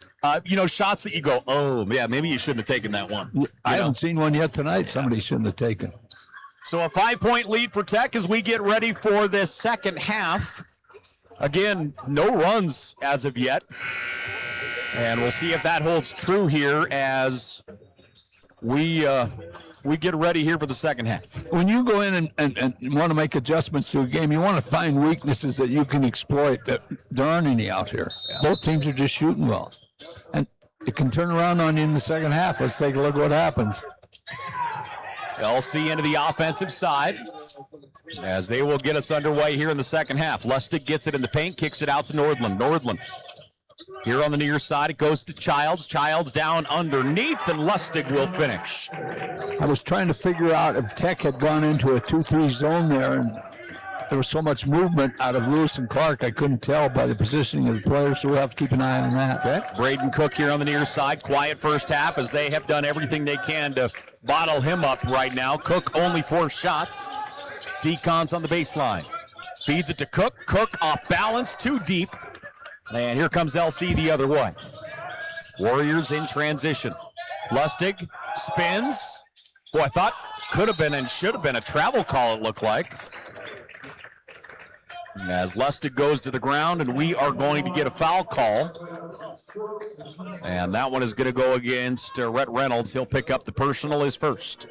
Shots that you go, oh yeah, maybe you shouldn't have taken that one. I haven't seen one yet tonight. Somebody shouldn't have taken. So a 5-point lead for Tech as we get ready for this second half. Again, no runs as of yet, and we'll see if that holds true here as we get ready here for the second half. When you go in and want to make adjustments to a game, you want to find weaknesses that you can exploit. There aren't any out here. Yeah. Both teams are just shooting well. And it can turn around on you in the second half. Let's take a look at what happens. LC into the offensive side as they will get us underway here in the second half. Lustig gets it in the paint, kicks it out to Nordland. Here on the near side, it goes to Childs. Childs down underneath, and Lustig will finish. I was trying to figure out if Tech had gone into a 2-3 zone there, and there was so much movement out of Lewis and Clark, I couldn't tell by the positioning of the players, so we'll have to keep an eye on that. Okay. Braden Cook here on the near side. Quiet first half as they have done everything they can to bottle him up right now. Cook only 4 shots. Decons on the baseline. Feeds it to Cook. Cook off balance, too deep. And here comes LC the other way. Warriors in transition. Lustig spins. Boy, I thought could have been and should have been a travel call, it looked like. As Lustig goes to the ground, and we are going to get a foul call. And that one is going to go against Rhett Reynolds. He'll pick up the personal as first.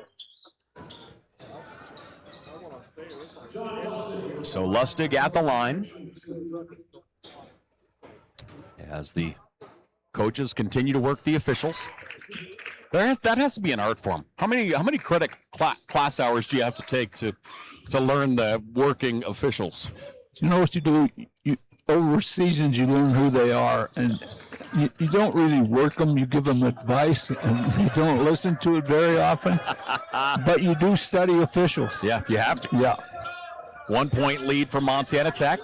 So Lustig at the line. As the coaches continue to work the officials. That has to be an art form. How many credit class hours do you have to take to learn the working officials? You know what you do? Over seasons, you learn who they are, and you don't really work them. You give them advice, and you don't listen to it very often. But you do study officials. Yeah, you have to. Yeah. 1-point lead for Montana Tech.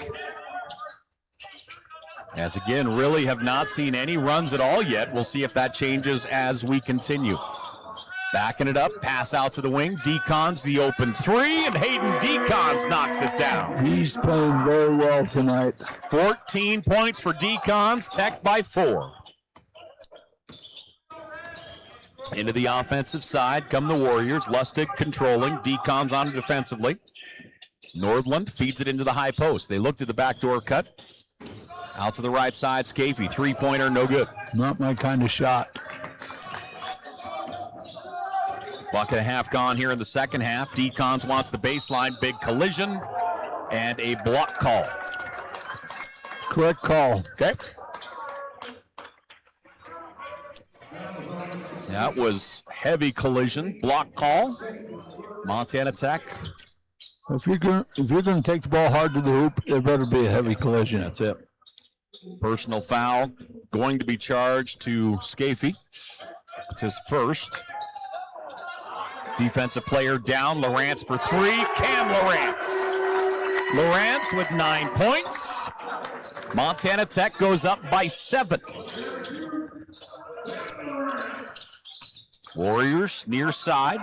As again, really have not seen any runs at all yet. We'll see if that changes as we continue. Backing it up, pass out to the wing. Decons the open three, and Hayden Decons knocks it down. He's playing very well tonight. 14 points for Decons, Tech by 4. Into the offensive side come the Warriors. Lustig controlling, Decons on it defensively. Nordland feeds it into the high post. They looked at the backdoor cut. Out to the right side, Scafie, three-pointer, no good. Not my kind of shot. Buck and a half gone here in the second half. Decons wants the baseline, big collision, and a block call. Correct call. Okay. That was heavy collision, block call. Montana Tech. If you're gonna take the ball hard to the hoop, there better be a heavy collision. That's it. Personal foul going to be charged to Scafie. It's his first. Defensive player down. Lawrence for three. Cam Lawrence. Lawrence with 9 points. Montana Tech goes up by 7. Warriors near side.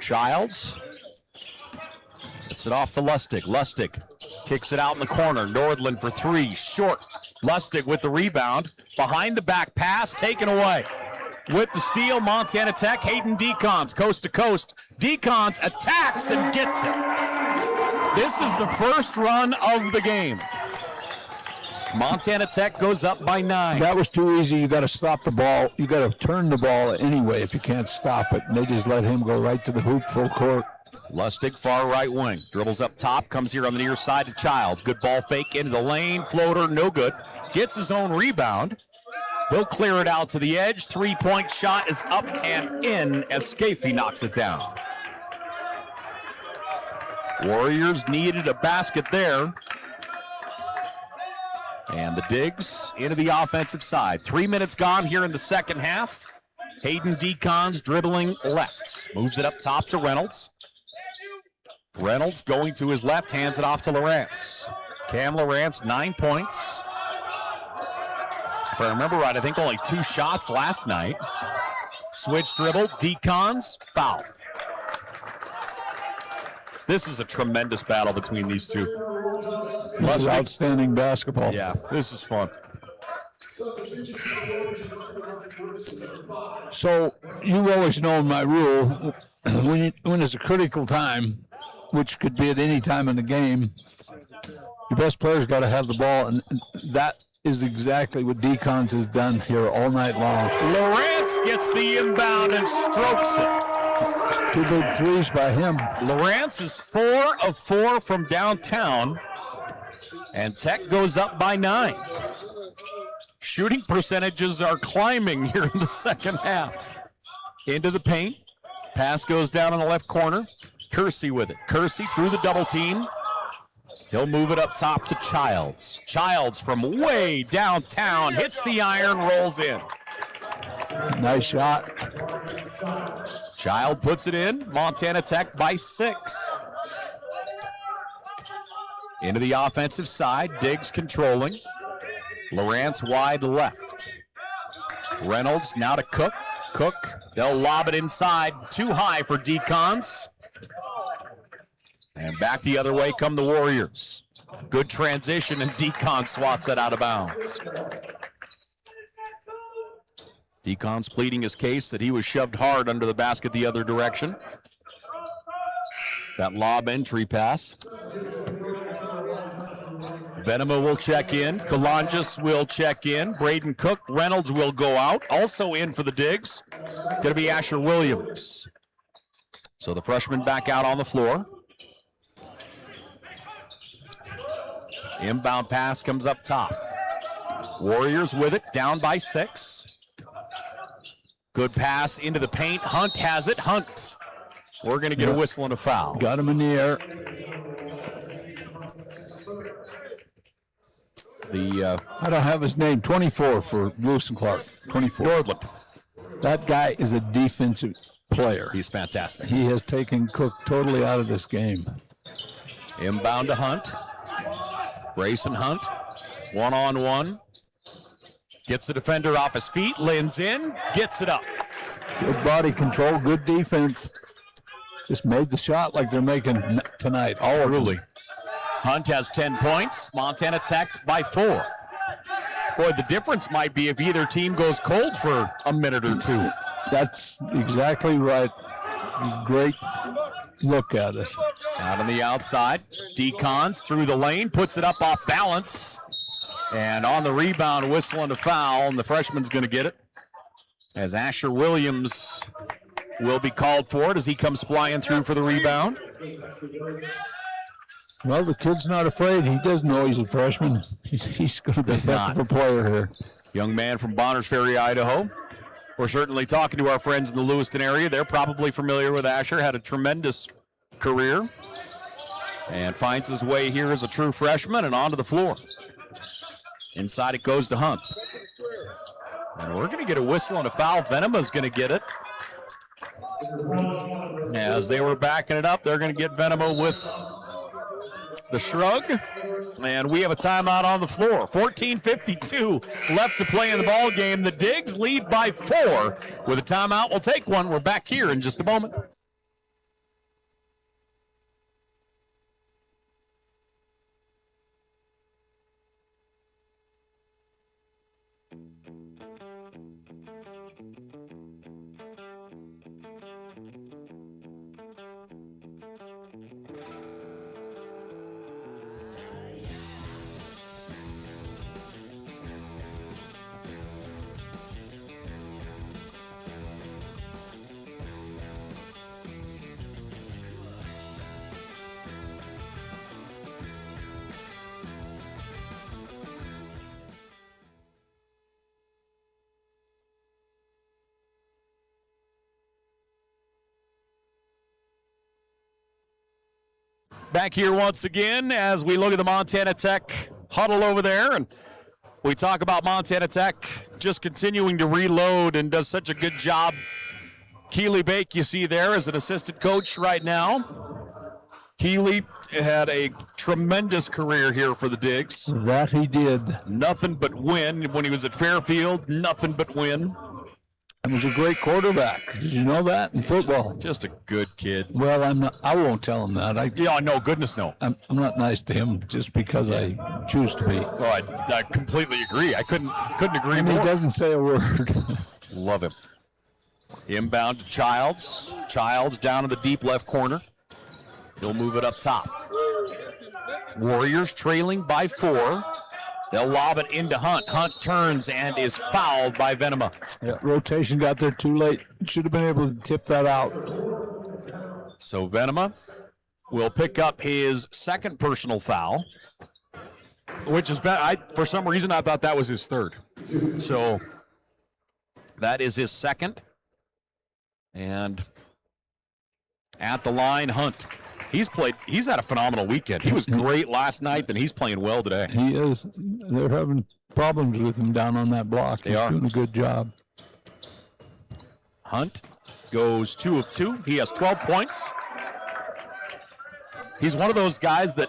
Childs. Gets it off to Lustig. Lustig kicks it out in the corner. Nordland for three. Short. Lustig with the rebound. Behind the back pass. Taken away. With the steal, Montana Tech. Hayden Decons coast to coast. Decons attacks and gets it. This is the first run of the game. Montana Tech goes up by 9. That was too easy. You got to stop the ball. You got to turn the ball anyway if you can't stop it. And they just let him go right to the hoop, full court. Lustig, far right wing. Dribbles up top, comes here on the near side to Childs. Good ball fake into the lane. Floater, no good. Gets his own rebound. He'll clear it out to the edge. Three-point shot is up and in as Scafie knocks it down. Warriors needed a basket there. And the digs into the offensive side. 3 minutes gone here in the second half. Hayden Decons dribbling left. Moves it up top to Reynolds. Reynolds going to his left, hands it off to Lawrence. Cam Lawrence, 9 points. If I remember right, I think only 2 shots last night. Switch dribble, Decons, foul. This is a tremendous battle between these two. This is outstanding basketball. Yeah, this is fun. So you've always known my rule. When it's a critical time, which could be at any time in the game, your best player's got to have the ball, and that is exactly what Decons has done here all night long. Lawrence gets the inbound and strokes it. 2 big threes by him. Lawrence is 4 of 4 from downtown, and Tech goes up by 9. Shooting percentages are climbing here in the second half. Into the paint. Pass goes down in the left corner. Kersey with it. Kersey through the double team. He'll move it up top to Childs. Childs from way downtown hits the iron, rolls in. Nice shot. Child puts it in. Montana Tech by 6. Into the offensive side. Diggs controlling. Lawrence wide left. Reynolds now to Cook. Cook, they'll lob it inside. Too high for Decons. And back the other way come the Warriors. Good transition, and Decons swats it out of bounds. Decons pleading his case that he was shoved hard under the basket the other direction. That lob entry pass. Venema will check in. Kalanjas will check in. Braden Cook. Reynolds will go out. Also in for the digs. Going to be Asher Williams. So the freshman back out on the floor. Inbound pass comes up top. Warriors with it, down by 6. Good pass into the paint. Hunt has it. Hunt. We're going to get a whistle and a foul. Got him in the air. I don't have his name. 24 for Lewis and Clark. 24. Nordland. That guy is a defensive player. He's fantastic. He has taken Cook totally out of this game. Inbound to Hunt. Grayson Hunt, 1-on-1. Gets the defender off his feet. Lins in, gets it up. Good body control, good defense. Just made the shot like they're making tonight. All Truly. Hunt has 10 points. Montana Tech by 4. Boy, the difference might be if either team goes cold for a minute or two. That's exactly right. Great look at it. Out on the outside, Decons through the lane, puts it up off balance. And on the rebound, whistling a foul, and the freshman's going to get it. As Asher Williams will be called for it as he comes flying through for the rebound. Well, the kid's not afraid. He doesn't know he's a freshman. He's going to be a heck of a player here. Young man from Bonners Ferry, Idaho. We're certainly talking to our friends in the Lewiston area. They're probably familiar with Asher, had a tremendous career, and finds his way here as a true freshman and onto the floor. Inside it goes to Hunt. And we're going to get a whistle and a foul. Venema's going to get it. As they were backing it up, they're going to get Venema with the shrug. And we have a timeout on the floor. 14:52 left to play in the ball game. The Digs lead by 4. With a timeout, we'll take one. We're back here in just a moment. Back here once again as we look at the Montana Tech huddle over there, and we talk about Montana Tech just continuing to reload and does such a good job. Keeley Bake, you see there, as an assistant coach right now. Keeley had a tremendous career here for the Digs. That he did. Nothing but win. When he was at Fairfield, nothing but win. And was a great quarterback. Did you know that in football? Just a good kid. Well, I'm not. I won't tell him that. Yeah, no, goodness no. I'm not nice to him just because I choose to be. Well, I completely agree. I couldn't agree more. He doesn't say a word. Love him. Inbound to Childs. Childs down in the deep left corner. He'll move it up top. Warriors trailing by 4. They'll lob it into Hunt. Hunt turns and is fouled by Venema. Yeah, rotation got there too late. Should have been able to tip that out. So Venema will pick up his second personal foul, which is for some reason I thought that was his third. So that is his second. And at the line, Hunt. He's had a phenomenal weekend. He was great last night, and he's playing well today. He is. They're having problems with him down on that block. He's doing a good job. Hunt goes 2 of 2. He has 12 points. He's one of those guys that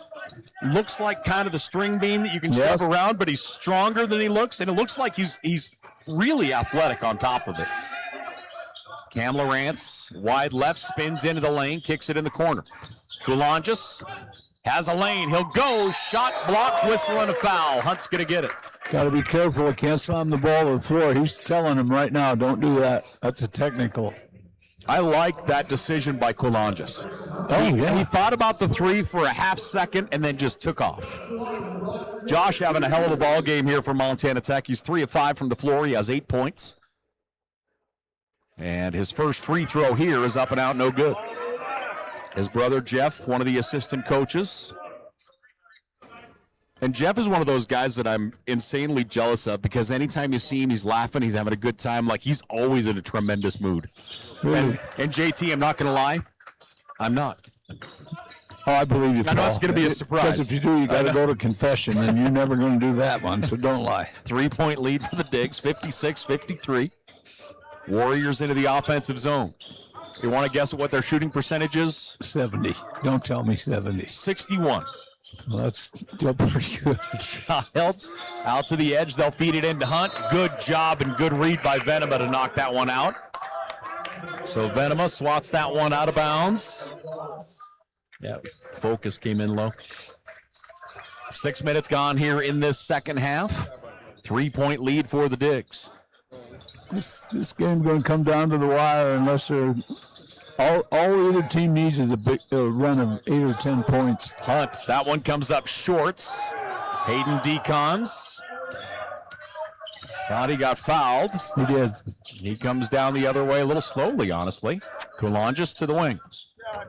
looks like kind of the string bean that you can shove around, but he's stronger than he looks, and it looks like he's really athletic on top of it. Cam Lawrence, wide left, spins into the lane, kicks it in the corner. Coulanges has a lane. He'll go. Shot, block, whistle, and a foul. Hunt's going to get it. Got to be careful. He can't slam the ball to the floor. He's telling him right now, don't do that. That's a technical. I like that decision by Coulanges. He thought about the 3 for a half second and then just took off. Josh having a hell of a ball game here for Montana Tech. He's 3 of 5 from the floor. He has 8 points. And his first free throw here is up and out, no good. His brother Jeff, one of the assistant coaches. And Jeff is one of those guys that I'm insanely jealous of because anytime you see him, he's laughing, he's having a good time. Like, he's always in a tremendous mood. Really? And JT, I'm not going to lie, I'm not. Oh, I believe you. I know it's going to be a surprise. Because if you do, you got to go to confession, and you're never going to do that one, so don't lie. 3-point lead for the Digs, 56-53. Warriors into the offensive zone. You want to guess what their shooting percentage is? 70. Don't tell me 70. 61. Well, that's still pretty good. Childs out to the edge. They'll feed it into Hunt. Good job and good read by Venema to knock that one out. So Venema swats that one out of bounds. Yeah, focus came in low. 6 minutes gone here in this second half. 3-point lead for the Digs. This game's going to come down to the wire unless they're all either team needs is a big run of 8 or 10 points. Hunt, that one comes up shorts. Hayden Decons. Thought he got fouled. He did. He comes down the other way a little slowly, honestly. Coulanges to the wing.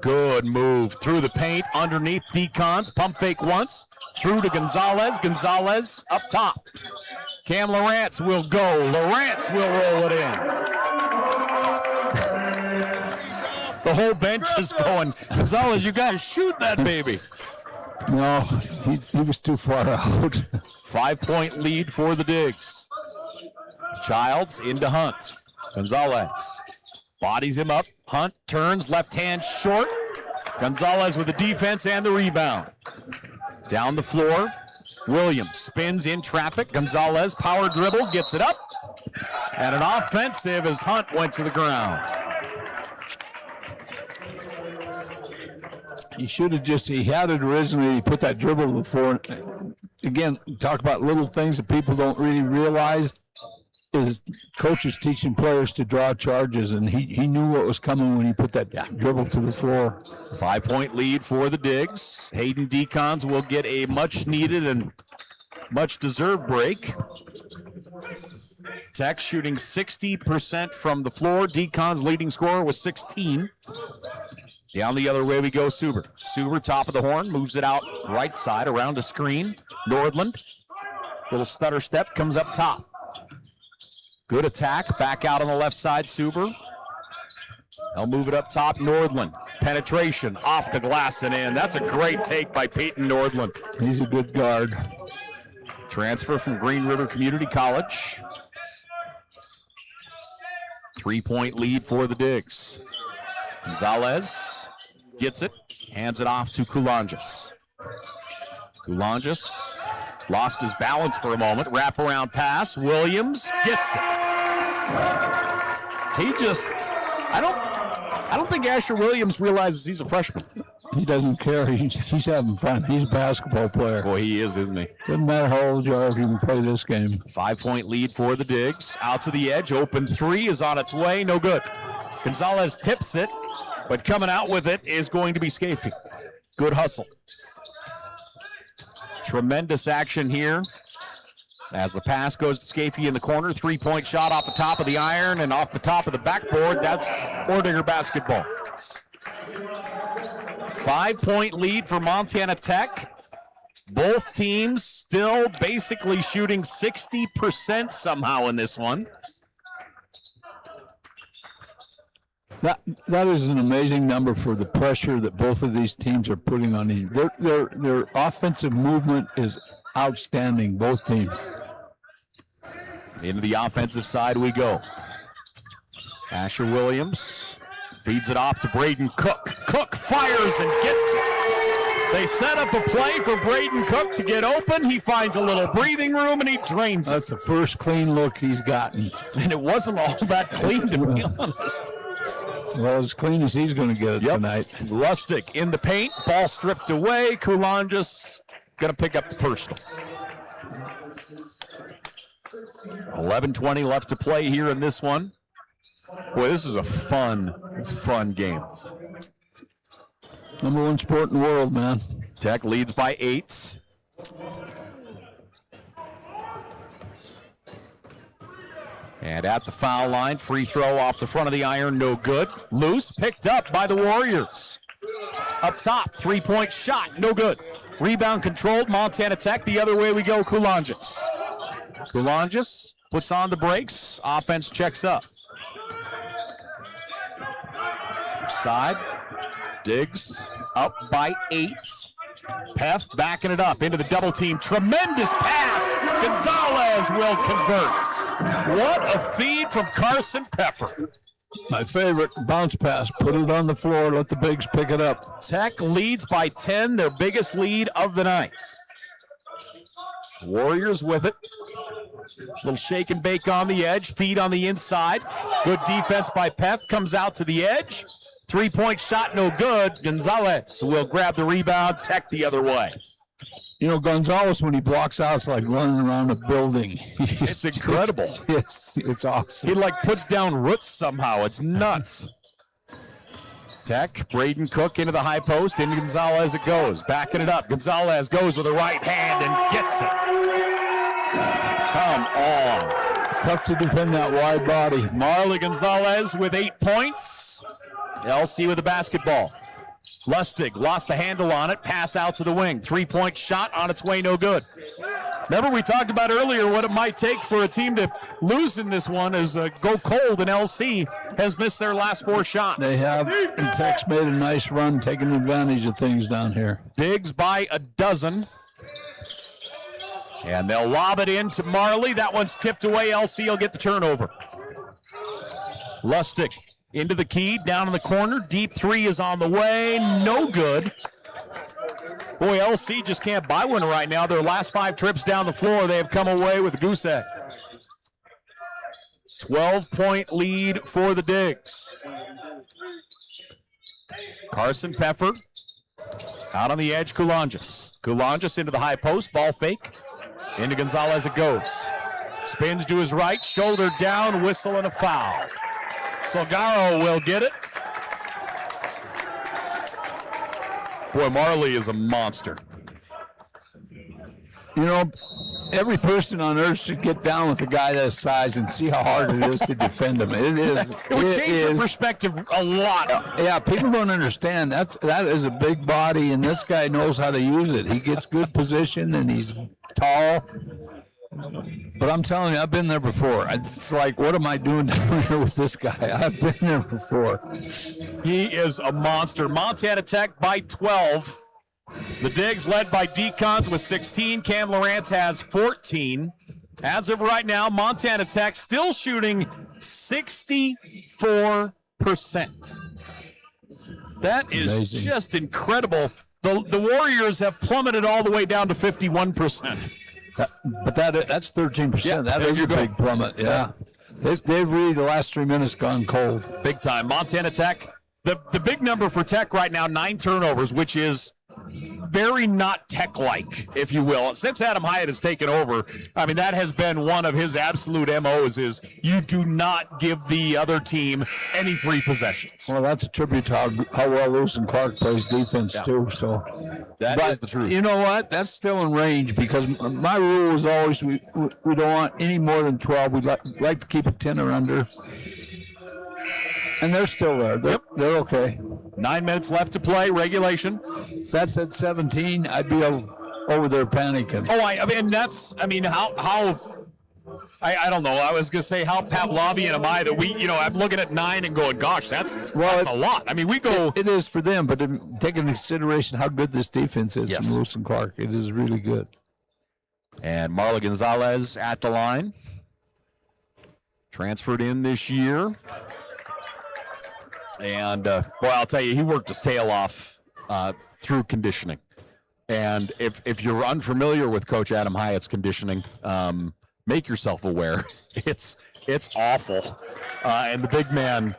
Good move through the paint, underneath Decons. Pump fake once. Through to Gonzalez. Gonzalez up top. Cam Lawrence will go. Lawrence will roll it in. The whole bench is going, Gonzalez, you got to shoot that baby. No, he was too far out. 5-point lead for the Digs. Childs into Hunt. Gonzalez bodies him up. Hunt turns, left hand short. Gonzalez with the defense and the rebound. Down the floor, Williams spins in traffic. Gonzalez power dribble, gets it up. And an offensive as Hunt went to the ground. He should have he had it originally, he put that dribble to the floor. Again, talk about little things that people don't really realize is coaches teaching players to draw charges, and he knew what was coming when he put that dribble to the floor. 5-point lead for the Digs. Hayden Decons will get a much-needed and much-deserved break. Tech shooting 60% from the floor. Decons' leading scorer was 16. Down the other way we go, Suber. Suber, top of the horn, moves it out right side around the screen. Nordland, little stutter step, comes up top. Good attack, back out on the left side, Suber. They'll move it up top, Nordland. Penetration, off the glass and in. That's a great take by Peyton Nordland. He's a good guard. Transfer from Green River Community College. 3-point lead for the Digs. Gonzalez gets it, hands it off to Coulanges. Coulanges lost his balance for a moment. Wraparound pass. Williams gets it. I don't think Asher Williams realizes he's a freshman. He doesn't care. He's having fun. He's a basketball player. Boy, he is, isn't he? Doesn't matter how old you are if you can play this game. 5-point lead for the Digs. Out to the edge. Open three is on its way. No good. Gonzalez tips it, but coming out with it is going to be Scafie. Good hustle. Tremendous action here as the pass goes to Scafie in the corner. 3-point shot off the top of the iron and off the top of the backboard. That's Orediggers basketball. 5-point lead for Montana Tech. Both teams still basically shooting 60% somehow in this one. That is an amazing number for the pressure that both of these teams are putting on these. Their offensive movement is outstanding, both teams. Into the offensive side we go. Asher Williams feeds it off to Braden Cook. Cook fires and gets it. They set up a play for Braden Cook to get open. He finds a little breathing room and he drains it. That's the first clean look he's gotten. And it wasn't all that clean, to be honest. Well, as clean as he's going to get it tonight. Lustig in the paint, ball stripped away. Coulanges going to pick up the personal. 11:20 left to play here in this one. Boy, this is a fun game. Number one sport in the world, man. Tech leads by 8. And at the foul line, free throw off the front of the iron, no good. Loose, picked up by the Warriors. Up top, 3-point shot, no good. Rebound controlled, Montana Tech. The other way we go, Coulanges. Coulanges puts on the brakes, offense checks up. Side, Diggs up by 8. Peth backing it up into the double team. Tremendous pass. Gonzalez will convert. What a feed from Carson Peffer. My favorite bounce pass. Put it on the floor. Let the bigs pick it up. Tech leads by 10, their biggest lead of the night. Warriors with it. Little shake and bake on the edge, feed on the inside. Good defense by Peff, comes out to the edge. 3-point shot, no good. Gonzalez will grab the rebound, Tech the other way. You know, Gonzalez, when he blocks out, it's like running around a building. It's incredible. It's awesome. He like puts down roots somehow. It's nuts. Tech, Braden Cook into the high post, into Gonzalez it goes. Backing it up. Gonzalez goes with the right hand and gets it. Come on. Tough to defend that wide body. Marley Gonzalez with 8 points. LC with the basketball. Lustig lost the handle on it. Pass out to the wing. 3-point shot on its way, no good. Remember we talked about earlier what it might take for a team to lose in this one is go cold, and LC has missed their last 4 shots. They have, and Tech's made a nice run taking advantage of things down here. Diggs by a dozen. And they'll lob it in to Marley. That one's tipped away. LC will get the turnover. Lustig into the key, down in the corner. Deep 3 is on the way. No good. Boy, LC just can't buy one right now. Their last 5 trips down the floor, they have come away with a goose egg. 12-point lead for the Digs. Carson Peffer out on the edge, Coulanges. Coulanges into the high post, ball fake. Into Gonzalez it goes. Spins to his right, shoulder down, whistle and a foul. Salgaro will get it. Boy, Marley is a monster. You know, every person on earth should get down with a guy that size and see how hard it is to defend him. It is. It would change your perspective a lot. Yeah, people don't understand. That is a big body, and this guy knows how to use it. He gets good position, and he's tall. But I'm telling you, I've been there before. It's like, what am I doing down here with this guy? I've been there before. He is a monster. Montana Tech by 12. The Digs led by Decons with 16. Cam Lawrence has 14. As of right now, Montana Tech still shooting 64%. That is amazing. Just incredible. The Warriors have plummeted all the way down to 51%. But that's 13%. Yeah, that is a big plummet. Yeah. They've really, the last 3 minutes, gone cold. Big time. Montana Tech, the big number for Tech right now, 9 turnovers, which is very not Tech-like, if you will. Since Adam Hyatt has taken over, I mean, that has been one of his absolute MOs is you do not give the other team any 3 possessions. Well, that's a tribute to how well Lewis and Clark plays defense, too. So that is the truth. You know what? That's still in range because my rule is always we don't want any more than 12. We like to keep it 10 or under. And they're still there. They're okay. 9 minutes left to play, regulation. If that's at 17, I'd be over there panicking. Oh, I mean, how I don't know. I was going to say, how Pavlovian am I that I'm looking at 9 and going, gosh, that's a lot. I mean, we go. It is for them, but take into consideration how good this defense is from Lewis and Clark. It is really good. And Marley Gonzalez at the line. Transferred in this year. And, I'll tell you, he worked his tail off through conditioning. And if you're unfamiliar with Coach Adam Hyatt's conditioning, make yourself aware. It's awful. And the big man,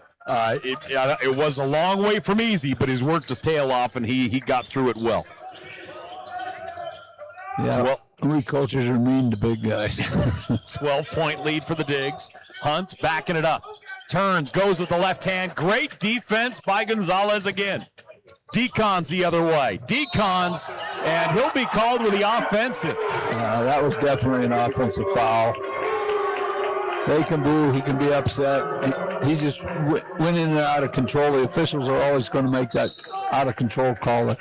it was a long way from easy, but he's worked his tail off, and he got through it well. Yeah, we coaches are mean to big guys. 12-point lead for the Digs. Hunt backing it up. Turns, goes with the left hand. Great defense by Gonzalez again. Decons the other way. Decons, and he'll be called with the offensive. That was definitely an offensive foul. He can be upset. He just went in and out of control. The officials are always going to make that out of control call a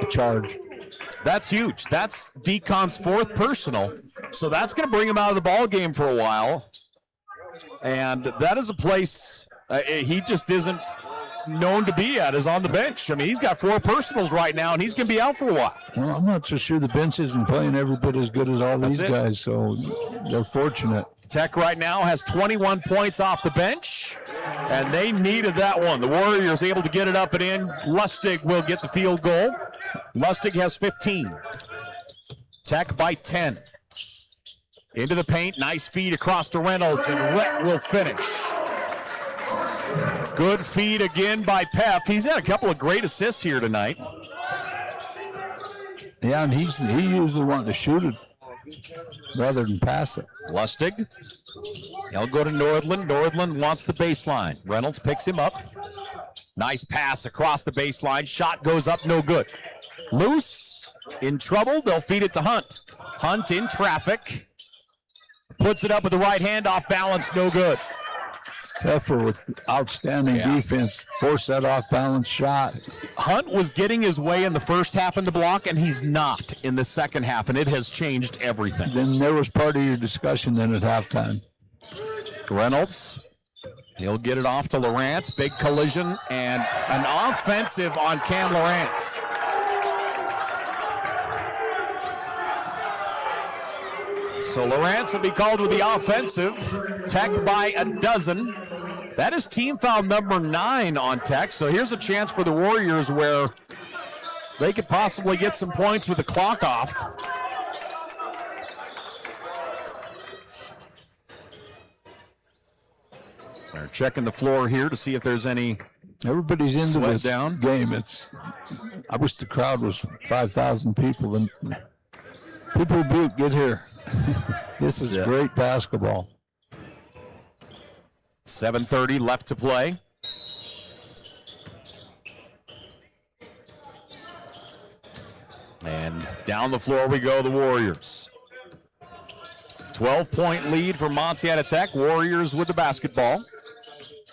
charge. That's huge. That's Decon's 4th personal. So that's going to bring him out of the ball game for a while. And that is a place he just isn't known to be at, is on the bench. I mean, he's got 4 personals right now, and he's going to be out for a while. Well, I'm not so sure the bench isn't playing every bit as good as all these guys, so they're fortunate. Tech right now has 21 points off the bench, and they needed that one. The Warriors able to get it up and in. Lustig will get the field goal. Lustig has 15. Tech by 10. Into the paint, nice feed across to Reynolds, and Rhett will finish. Good feed again by Peff. He's had a couple of great assists here tonight. Yeah, and he usually wanted to shoot it rather than pass it. Lustig. He'll go to Nordland. Nordland wants the baseline. Reynolds picks him up. Nice pass across the baseline. Shot goes up, no good. Loose, in trouble. They'll feed it to Hunt. Hunt in traffic. Puts it up with the right hand, off balance, no good. Peffer with outstanding defense, forced that off-balance shot. Hunt was getting his way in the first half in the block, and he's not in the second half, and it has changed everything. Then there was part of your discussion then at halftime. Reynolds, he'll get it off to Lawrence. Big collision, and an offensive on Cam Lawrence. So Lawrence will be called with the offensive. Tech by a dozen. That is team foul number 9 on Tech. So here's a chance for the Warriors where they could possibly get some points with the clock off. They're checking the floor here to see if there's any. Everybody's into this down. game. I wish the crowd was 5,000 people. Then people Butte, get here. This is great basketball. 7:30 left to play. And down the floor we go, the Warriors. 12-point lead for Montana Tech. Warriors with the basketball.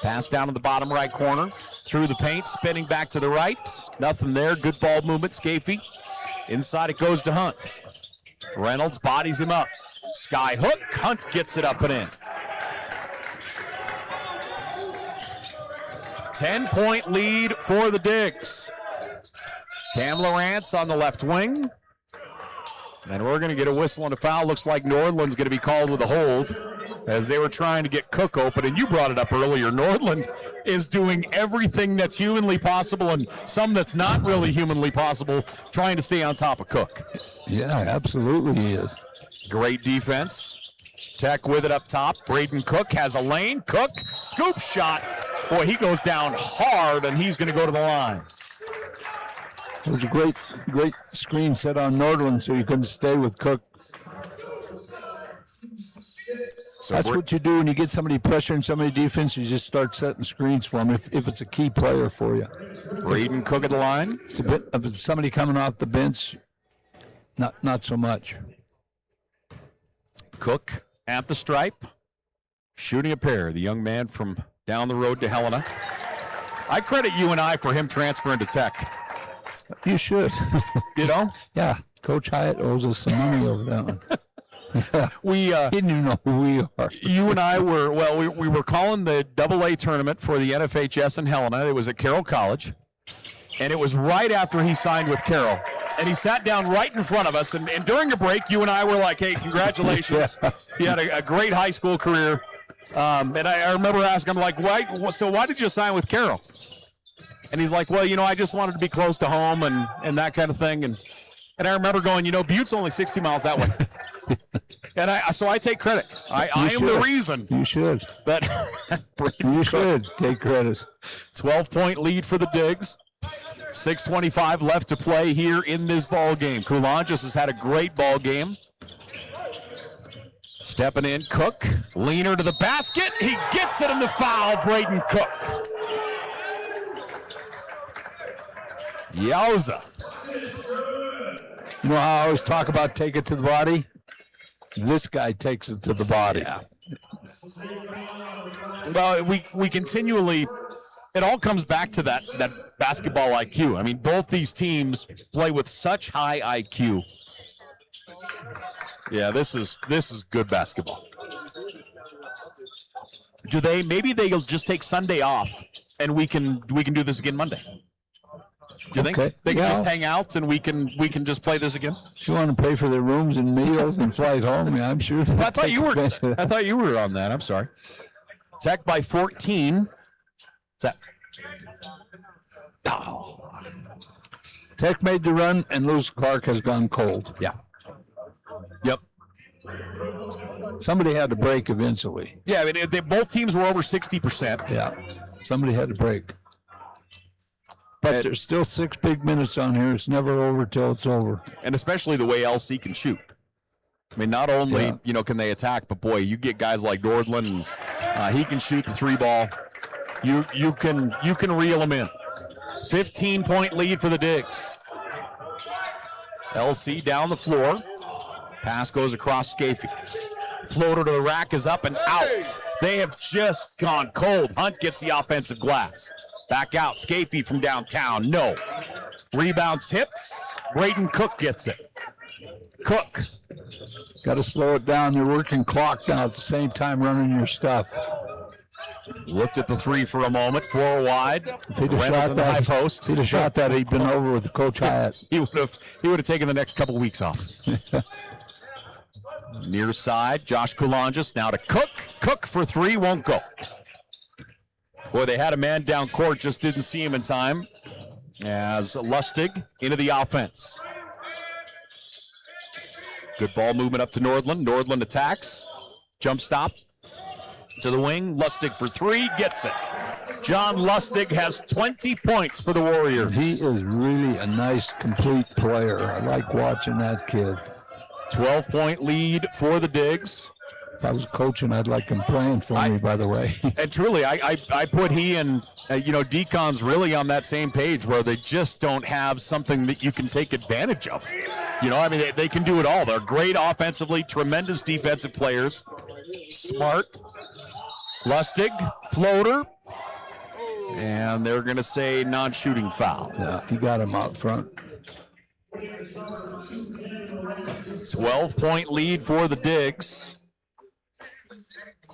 Pass down in the bottom right corner. Through the paint, spinning back to the right. Nothing there. Good ball movement, Scafie. Inside it goes to Hunt. Reynolds bodies him up. Sky hook. Hunt gets it up and in. 10-point lead for the Digs. Cam Lawrence on the left wing. And we're going to get a whistle and a foul. Looks like Nordland's going to be called with a hold as they were trying to get Cook open. And you brought it up earlier. Nordland is doing everything that's humanly possible and some that's not really humanly possible, trying to stay on top of Cook. Yeah, absolutely he is. Great defense. Tech with it up top. Braden Cook has a lane. Cook, scoop shot. Boy, he goes down hard, and he's going to go to the line. It was a great screen set on Nordland so you couldn't stay with Cook. So that's what you do when you get somebody pressuring somebody defense. You just start setting screens for them if it's a key player for you. Braden Cook at the line. It's a bit of somebody coming off the bench. Not so much. Cook at the stripe, shooting a pair. The young man from down the road to Helena. I credit you and I for him transferring to Tech. You should. You know? Yeah. Coach Hyatt owes us some money over that one. We he didn't even know who we are. You and I were, we were calling the AA tournament for the NFHS in Helena. It was at Carroll College, and it was right after he signed with Carroll. And he sat down right in front of us, and during a break, you and I were like, hey, congratulations. He had a great high school career. And I remember asking him, like, why did you sign with Carroll? And he's like, well, I just wanted to be close to home and that kind of thing. And I remember going, Butte's only 60 miles that way. And so I take credit. I am the reason. You should. But you should take credit. 12-point lead for the Digs. 6:25 left to play here in this ball game. Koulanges has had a great ball game. Stepping in, Cook, leaner to the basket. He gets it in the foul, Braden Cook. Yowza. You know how I always talk about take it to the body? This guy takes it to the body. Yeah. Well, we continually, it all comes back to that basketball IQ. I mean, both these teams play with such high IQ. Yeah, this is good basketball. Maybe they'll just take Sunday off and we can do this again Monday. Do you think they can just hang out and we can just play this again? If you want to pay for their rooms and meals and flight home, yeah, I'm sure. I thought you were on that. I'm sorry. Tech by 14. Tech made the run, and Lewis Clark has gone cold. Yeah. Yep. Somebody had to break eventually. Yeah, I mean, both teams were over 60%. Yeah, somebody had to break. But there's still 6 big minutes on here. It's never over till it's over. And especially the way LC can shoot. I mean, not only can they attack, but boy, you get guys like Nordland, and he can shoot the 3-ball. You can reel them in. 15-point lead for the Digs. LC down the floor. Pass goes across Scafie. Floater to the rack is up and out. They have just gone cold. Hunt gets the offensive glass. Back out. Scafie from downtown. No. Rebound tips. Braden Cook gets it. Cook. Got to slow it down. You're working clock now at the same time running your stuff. Looked at the 3 for a moment. 4 wide. If he'd have shot that, he'd been over with Coach Hyatt. He would have taken the next couple weeks off. Near side, Josh Kulongas now to Cook. Cook for 3, won't go. Boy, they had a man down court, just didn't see him in time. As Lustig into the offense. Good ball movement up to Nordland. Nordland attacks. Jump stop to the wing. Lustig for 3, gets it. John Lustig has 20 points for the Warriors. He is really a nice, complete player. I like watching that kid. 12-point lead for the Digs. If I was coaching, I'd like him playing for me, by the way. And truly, I put he and, Deacon's really on that same page where they just don't have something that you can take advantage of. They can do it all. They're great offensively, tremendous defensive players. Smart. Lustig, floater. And they're going to say non-shooting foul. Yeah, he got him out front. 12-point lead for the Digs.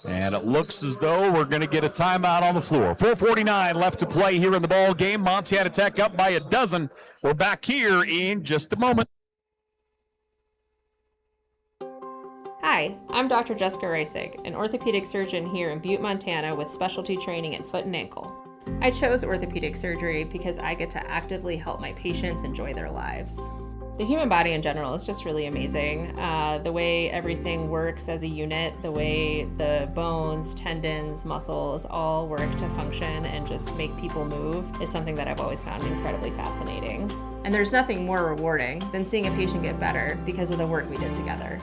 And it looks as though we're going to get a timeout on the floor. 4:49 left to play here in the ball game. Montana Tech up by 12. We're back here in just a moment. Hi, I'm Dr. Jessica Reisig, an orthopedic surgeon here in Butte, Montana with specialty training in foot and ankle. I chose orthopedic surgery because I get to actively help my patients enjoy their lives. The human body in general is just really amazing. The way everything works as a unit, the way the bones, tendons, muscles all work to function and just make people move is something that I've always found incredibly fascinating. And there's nothing more rewarding than seeing a patient get better because of the work we did together.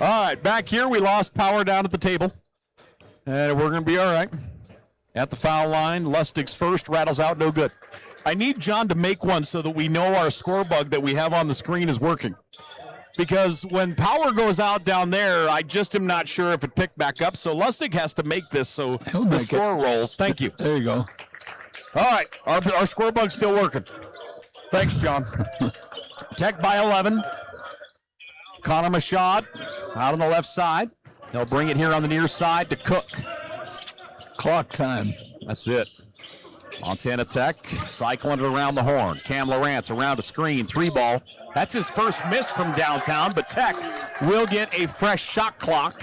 All right, back here, we lost power down at the table. And we're going to be all right. At the foul line, Lustig's first, rattles out, no good. I need John to make one so that we know our score bug that we have on the screen is working. Because when power goes out down there, I just am not sure if it picked back up. So Lustig has to make this so the score rolls. Thank you. There you go. All right, our score bug's still working. Thanks, John. Tech by 11. Connor Machad out on the left side. They'll bring it here on the near side to Cook. Clock time. That's it. Montana Tech cycling it around the horn. Cam Lawrence around a screen, 3-ball. That's his first miss from downtown, but Tech will get a fresh shot clock.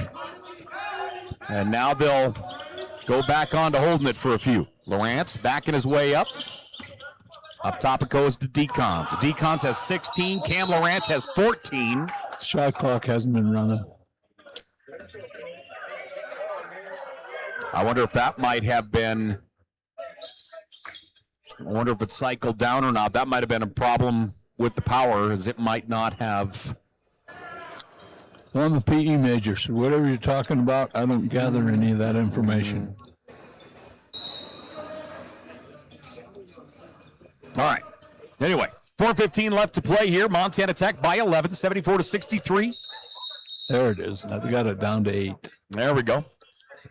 And now they'll go back on to holding it for a few. Lawrence backing his way up. Up top it goes to Decons. Decons has 16. Cam Lawrence has 14. Shot clock hasn't been running. I wonder if that might have been I wonder if it cycled down or not. That might have been a problem with the power, as it might not have. Well, I'm a PE major, so whatever you're talking about, I don't gather any of that information. All right. Anyway, 4:15 left to play here. Montana Tech by 11, 74-63. There it is. Now they got it down to 8. There we go.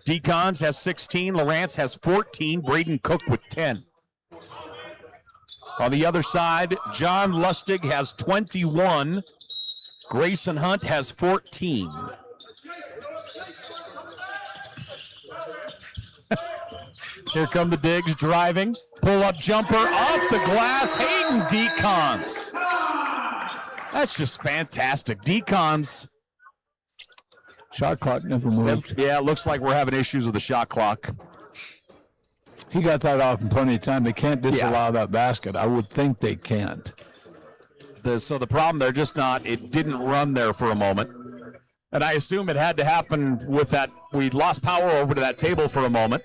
Decons has 16. Lawrence has 14. Braden Cook with 10. On the other side, John Lustig has 21. Grayson Hunt has 14. Here come the Digs driving. Pull-up jumper off the glass. Hayden Decons. That's just fantastic. Decons. Shot clock never moved. Yeah, it looks like we're having issues with the shot clock. He got that off in plenty of time. They can't disallow that basket. I would think they can't. So the problem, they're just not, it didn't run there for a moment. And I assume it had to happen with that, we lost power over to that table for a moment.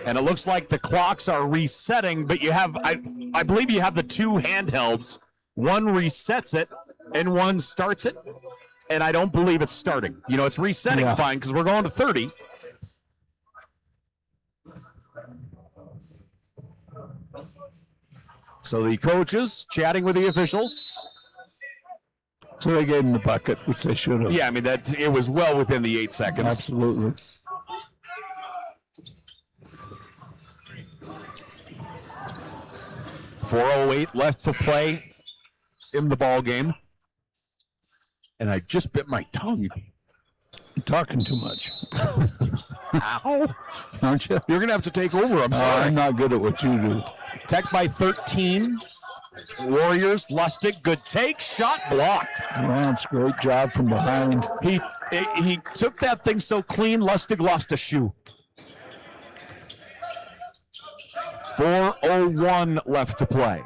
And it looks like the clocks are resetting, but you have, I believe you have the two handhelds. One resets it and one starts it. And I don't believe it's starting. You know, it's resetting fine because we're going to 30. So the coaches chatting with the officials. So they gave him the bucket, which they should have. Yeah, I mean, it was well within the 8 seconds. Absolutely. .408 left to play in the ball game. And I just bit my tongue. You're talking too much. Ow. Aren't you? You're going to have to take over. I'm sorry. I'm not good at what you do. Tech by 13. Warriors, Lustig, good take, shot blocked. Lance, great job from behind. He took that thing so clean, Lustig lost a shoe. 4:01 left to play.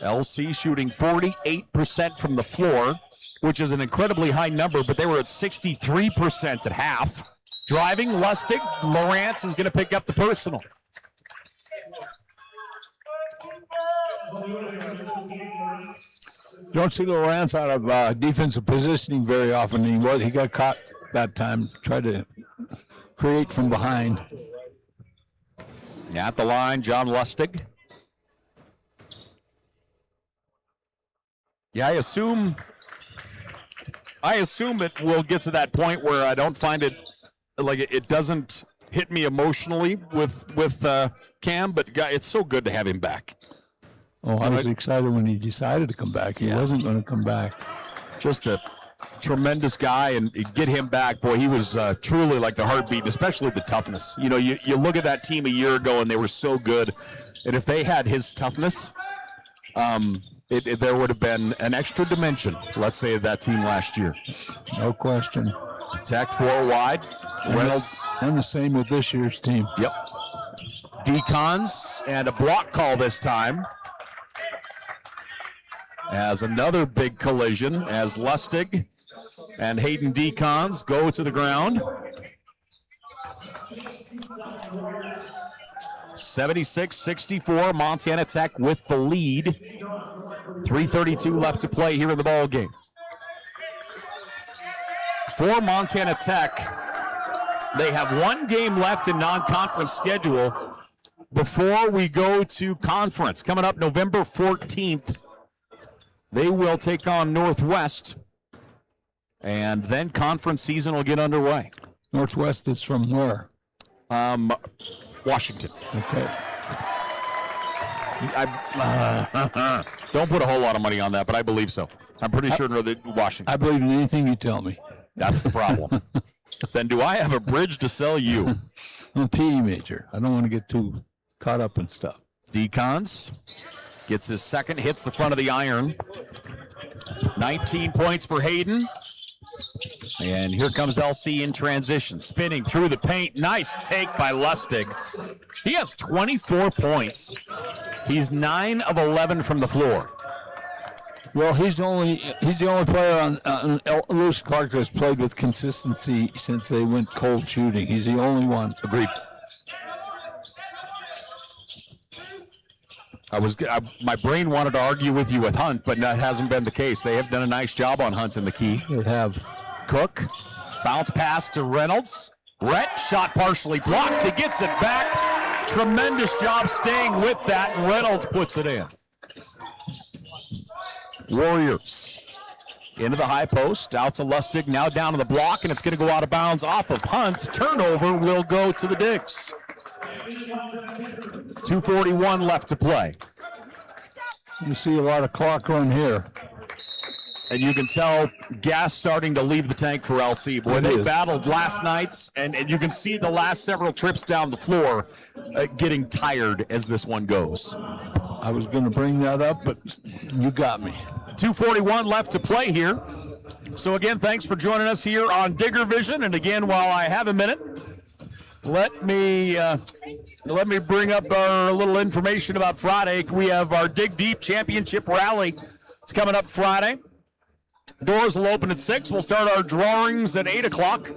LC shooting 48% from the floor, which is an incredibly high number, but they were at 63% at half. Driving, Lustig, Lawrence is going to pick up the personal. Don't see Lawrence out of defensive positioning very often. He got caught that time, tried to create from behind. At the line, John Lustig. Yeah, I assume it will get to that point where I don't find it like it doesn't hit me emotionally with Cam, but it's so good to have him back. Oh, I was excited when he decided to come back. He wasn't going to come back. Just a tremendous guy, and get him back. Boy, he was truly like the heartbeat, especially the toughness. You know, you look at that team a year ago, and they were so good. And if they had his toughness, there would have been an extra dimension, let's say, of that team last year. No question. Tech 4 wide. Reynolds. And the same with this year's team. Yep. Decons, and a block call this time. As another big collision as Lustig and Hayden Decons go to the ground. 76-64, Montana Tech with the lead. 3:32 left to play here in the ball game. For Montana Tech, they have one game left in non-conference schedule before we go to conference. Coming up November 14th, they will take on Northwest, and then conference season will get underway. Northwest is from where? Washington. Okay. Don't put a whole lot of money on that, but I believe so. I'm pretty sure that Washington. I believe in anything you tell me. That's the problem. Then do I have a bridge to sell you? I'm a PE major. I don't want to get too caught up in stuff. Decons gets his second, hits the front of the iron. 19 points for Hayden. And here comes LC in transition, spinning through the paint. Nice take by Lustig. He has 24 points. He's 9 of 11 from the floor. Well, he's the only player on Lewis Clark that's played with consistency since they went cold shooting. He's the only one. Agreed. My brain wanted to argue with you with Hunt, but that hasn't been the case. They have done a nice job on Hunt in the key. They have. Cook, bounce pass to Reynolds. Rhett, shot partially blocked. He gets it back. Tremendous job staying with that. Reynolds puts it in. Warriors into the high post, out to Lustig, now down to the block, and it's going to go out of bounds off of Hunt. Turnover will go to the Digs. 2:41 left to play. You see a lot of clock run here. And you can tell gas starting to leave the tank for LC. Boy, they battled last night's, and you can see the last several trips down the floor getting tired as this one goes. I was going to bring that up, but you got me. 2:41 left to play here. So again, thanks for joining us here on Digger Vision. And again, while I have a minute, let me bring up our little information about Friday. We have our Dig Deep Championship Rally. It's coming up Friday. Doors will open at 6. We'll start our drawings at 8 o'clock.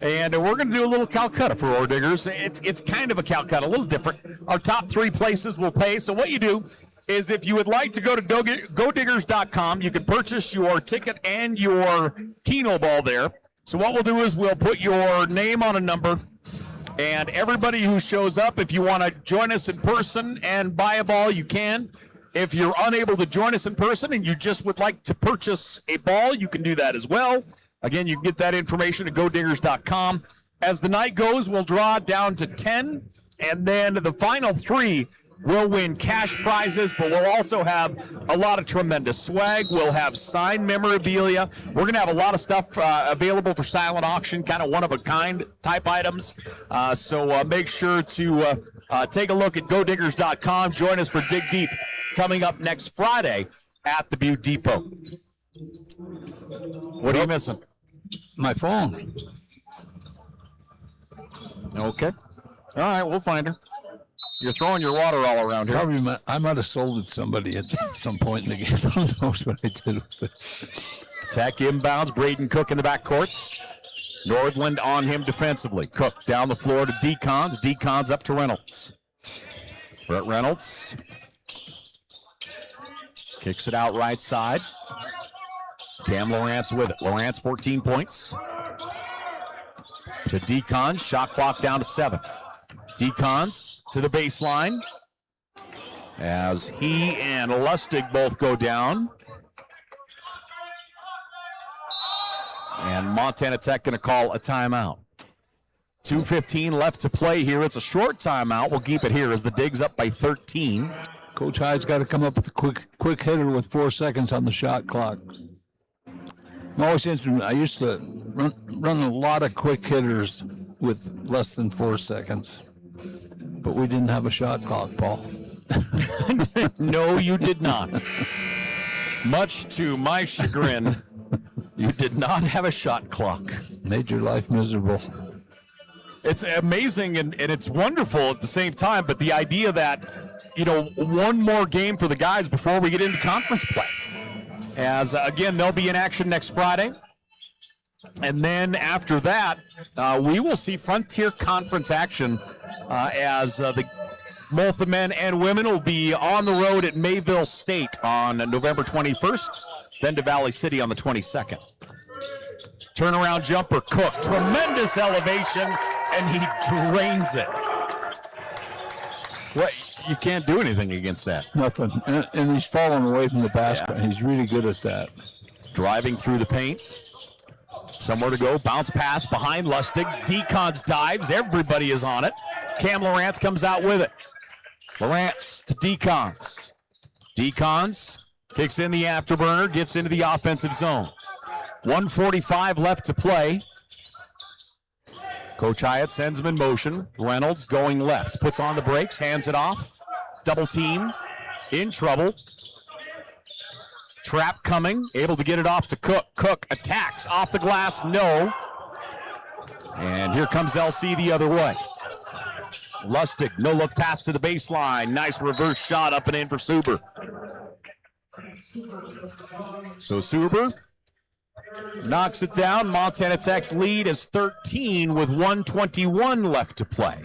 And we're going to do a little Calcutta for Orediggers. It's kind of a Calcutta, a little different. Our top 3 places will pay. So what you do is if you would like to go to GoDiggers.com, you can purchase your ticket and your Keno ball there. So what we'll do is we'll put your name on a number, and everybody who shows up, if you want to join us in person and buy a ball, you can. If you're unable to join us in person and you just would like to purchase a ball, you can do that as well. Again, you can get that information at GoDiggers.com. As the night goes, we'll draw down to 10, and then the final 3 will win cash prizes, but we'll also have a lot of tremendous swag. We'll have signed memorabilia. We're going to have a lot of stuff available for silent auction, kind of one-of-a-kind type items. So make sure to take a look at GoDiggers.com. Join us for Dig Deep coming up next Friday at the Butte Depot. What are you missing? My phone. Okay. All right, we'll find her. You're throwing your water all around here. Probably I might have sold it to somebody at some point in the game. Who knows what I did with it. Tech inbounds. Braden Cook in the back courts. Nordland on him defensively. Cook down the floor to Decons. Decons up to Reynolds. Brett Reynolds kicks it out right side. Cam Lawrence with it. Lawrence 14 points. To Decons. Shot clock down to 7. Decons to the baseline as he and Lustig both go down. And Montana Tech going to call a timeout. 2:15 left to play here. It's a short timeout. We'll keep it here as the Digs up by 13. Coach Hyde's got to come up with a quick hitter with 4 seconds on the shot clock. I'm always interested. I used to run a lot of quick hitters with less than 4 seconds. But we didn't have a shot clock, Paul. No, you did not. Much to my chagrin, you did not have a shot clock. Made your life miserable. It's amazing and it's wonderful at the same time, but the idea that, one more game for the guys before we get into conference play. As, again, they'll be in action next Friday. And then after that, we will see Frontier Conference action as both the men and women will be on the road at Mayville State on November 21st, then to Valley City on the 22nd. Turnaround jumper, Cook. Tremendous elevation, and he drains it. What? You can't do anything against that. Nothing. And he's falling away from the basket. Yeah. He's really good at that. Driving through the paint. Somewhere to go. Bounce pass behind Lustig. Decons dives. Everybody is on it. Cam Lawrence comes out with it. Lawrence to Decons. Decons kicks in the afterburner. Gets into the offensive zone. 1:45 left to play. Coach Hyatt sends him in motion. Reynolds going left. Puts on the brakes. Hands it off. Double team. In trouble. Trap coming, able to get it off to Cook. Cook attacks off the glass, no. And here comes LC the other way. Lustig, no look pass to the baseline. Nice reverse shot up and in for Suber. So Suber knocks it down. Montana Tech's lead is 13 with 1:21 left to play.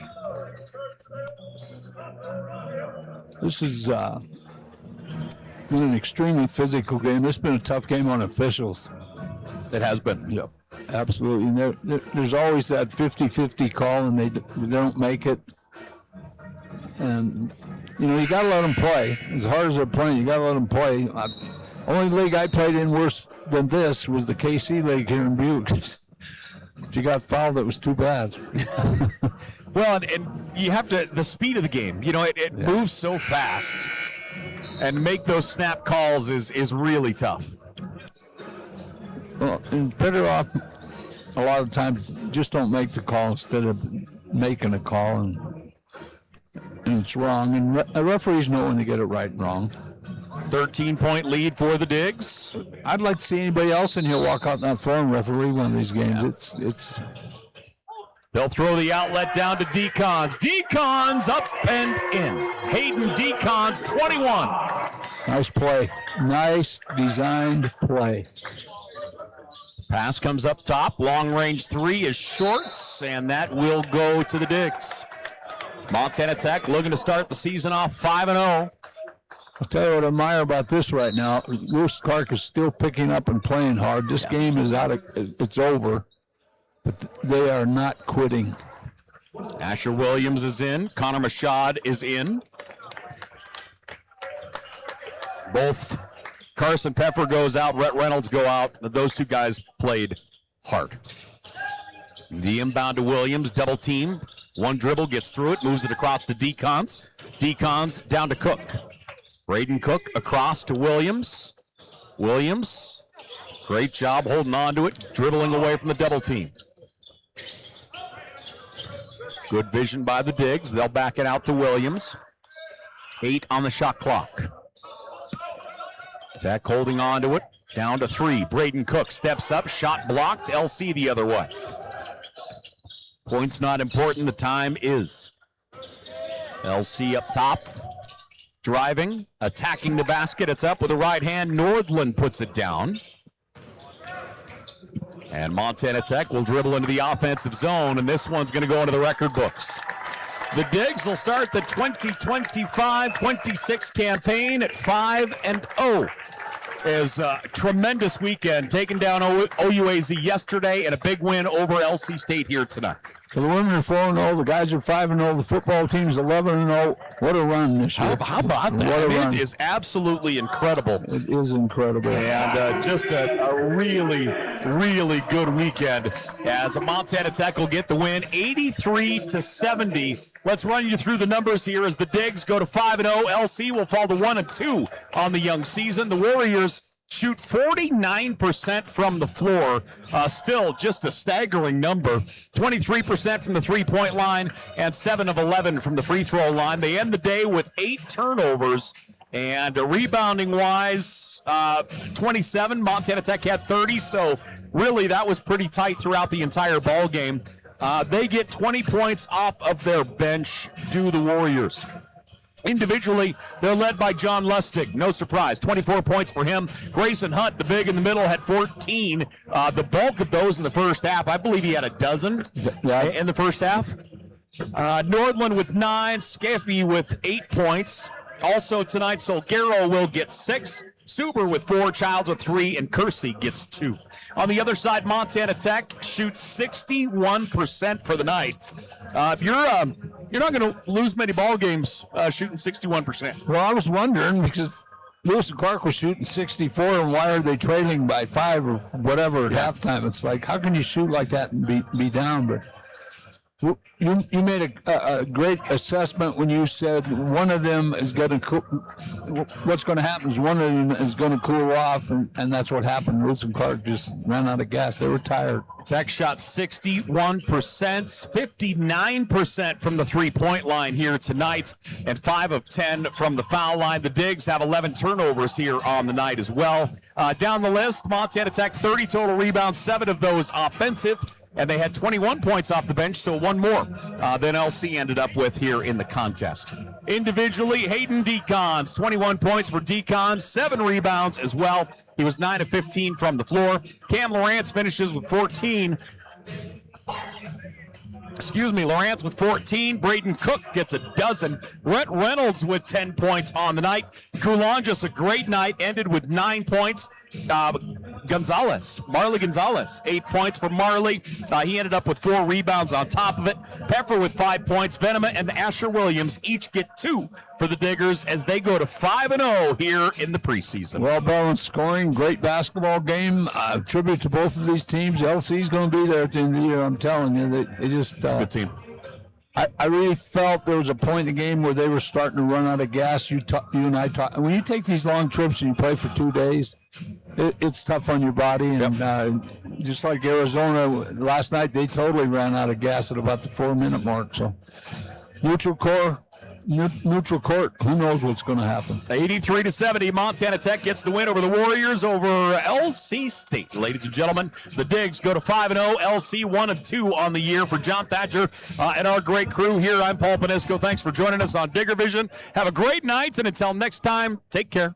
This is been an extremely physical game. This has been a tough game on officials. It has been. Yep, absolutely. And there's always that 50-50 call, and they don't make it. And, you know, you got to let them play. As hard as they're playing, you got to let them play. Only league I played in worse than this was the KC league here in Butte. If you got fouled, it was too bad. Well, and you have to, the speed of the game, you know, it moves so fast. And make those snap calls is really tough. Well, and better off a lot of times just don't make the call instead of making a call, and it's wrong. And referees know when to get it right and wrong. 13-point lead for the Digs. I'd like to see anybody else in here walk out on that floor and referee one of these games. It's. They'll throw the outlet down to Decons. Decons up and in. Hayden Decons, 21. Nice play. Nice designed play. Pass comes up top. Long range three is shorts, and that will go to the Digs. Montana Tech looking to start the season off 5-0. I'll tell you what I admire about this right now. Lewis Clark is still picking up and playing hard. This game is it's over. But they are not quitting. Asher Williams is in. Connor Machad is in. Both Carson Pfeffer goes out. Rhett Reynolds go out. Those two guys played hard. The inbound to Williams. Double team. One dribble gets through it. Moves it across to Decons. Decons down to Cook. Braden Cook across to Williams. Williams. Great job holding on to it. Dribbling away from the double team. Good vision by the Digs. They'll back it out to Williams. 8 on the shot clock. Tech holding on to it. Down to 3. Braden Cook steps up. Shot blocked. LC the other way. Points not important. The time is. LC up top. Driving. Attacking the basket. It's up with the right hand. Nordland puts it down. And Montana Tech will dribble into the offensive zone, and this one's going to go into the record books. The Digs will start the 2025-26 campaign at 5-0. As a tremendous weekend, taking down OUAZ yesterday and a big win over LC State here tonight. So the women are 4-0, the guys are 5-0, the football team's 11-0. What a run this year. How about that? What a run. It is absolutely incredible. It is incredible. And just a really, really good weekend as Montana Tech will get the win 83-70. Let's run you through the numbers here as the Digs go to 5-0. LC will fall to 1-2 on the young season. The Warriors shoot 49% from the floor. Still just a staggering number. 23% from the three-point line and 7 of 11 from the free throw line. They end the day with 8 turnovers. And rebounding-wise, 27. Montana Tech had 30, so really that was pretty tight throughout the entire ball game. They get 20 points off of their bench, do the Warriors. Individually, they're led by John Lustig. No surprise. 24 points for him. Grayson Hunt, the big in the middle, had 14. The bulk of those in the first half. I believe he had a dozen in the first half. Nordland with 9. Scaffi with 8 points. Also tonight, Solgaro will get 6. Suber with 4, Childs with 3, and Kersey gets 2. On the other side, Montana Tech shoots 61% for the night. You're not going to lose many ball games shooting 61%. Well, I was wondering because Lewis and Clark was shooting 64, and why are they trailing by 5 or whatever at halftime? It's like, how can you shoot like that and be down? But you made a great assessment when you said one of them is going to what's going to happen is one of them is going to cool off, and that's what happened. Lewis and Clark just ran out of gas. They were tired. Tech shot 61%, 59% from the three-point line here tonight, and 5 of 10 from the foul line. The Digs have 11 turnovers here on the night as well. Down the list, Montana Tech 30 total rebounds, 7 of those offensive. And they had 21 points off the bench, so 1 more than LC ended up with here in the contest. Individually, Hayden Decons, 21 points for Decons, 7 rebounds as well. He was 9 of 15 from the floor. Cam Lawrence finishes with 14. Lawrence with 14. Braden Cook gets a dozen. Rhett Reynolds with 10 points on the night. Coulon, just a great night, ended with 9 points. Marley Gonzalez, 8 points for Marley. He ended up with 4 rebounds on top of it. Peffer with 5 points. Venema and Asher Williams each get 2 for the Diggers as they go to 5-0 here in the preseason. Well balanced scoring, great basketball game. Tribute to both of these teams. LC's going to be there at the end of the year. I'm telling you, they just. It's a good team. I really felt there was a point in the game where they were starting to run out of gas. You and I talk. When you take these long trips and you play for 2 days, it's tough on your body. And just like Arizona last night, they totally ran out of gas at about the 4-minute mark. So neutral court, who knows what's going to happen. 83-70, Montana Tech gets the win over the Warriors over LC State. Ladies and gentlemen, the Digs go to 5-0, LC 1-2 on the year. For John Thatcher and our great crew here, I'm Paul Panisco. Thanks for joining us on Digger Vision. Have a great night, and until next time, take care.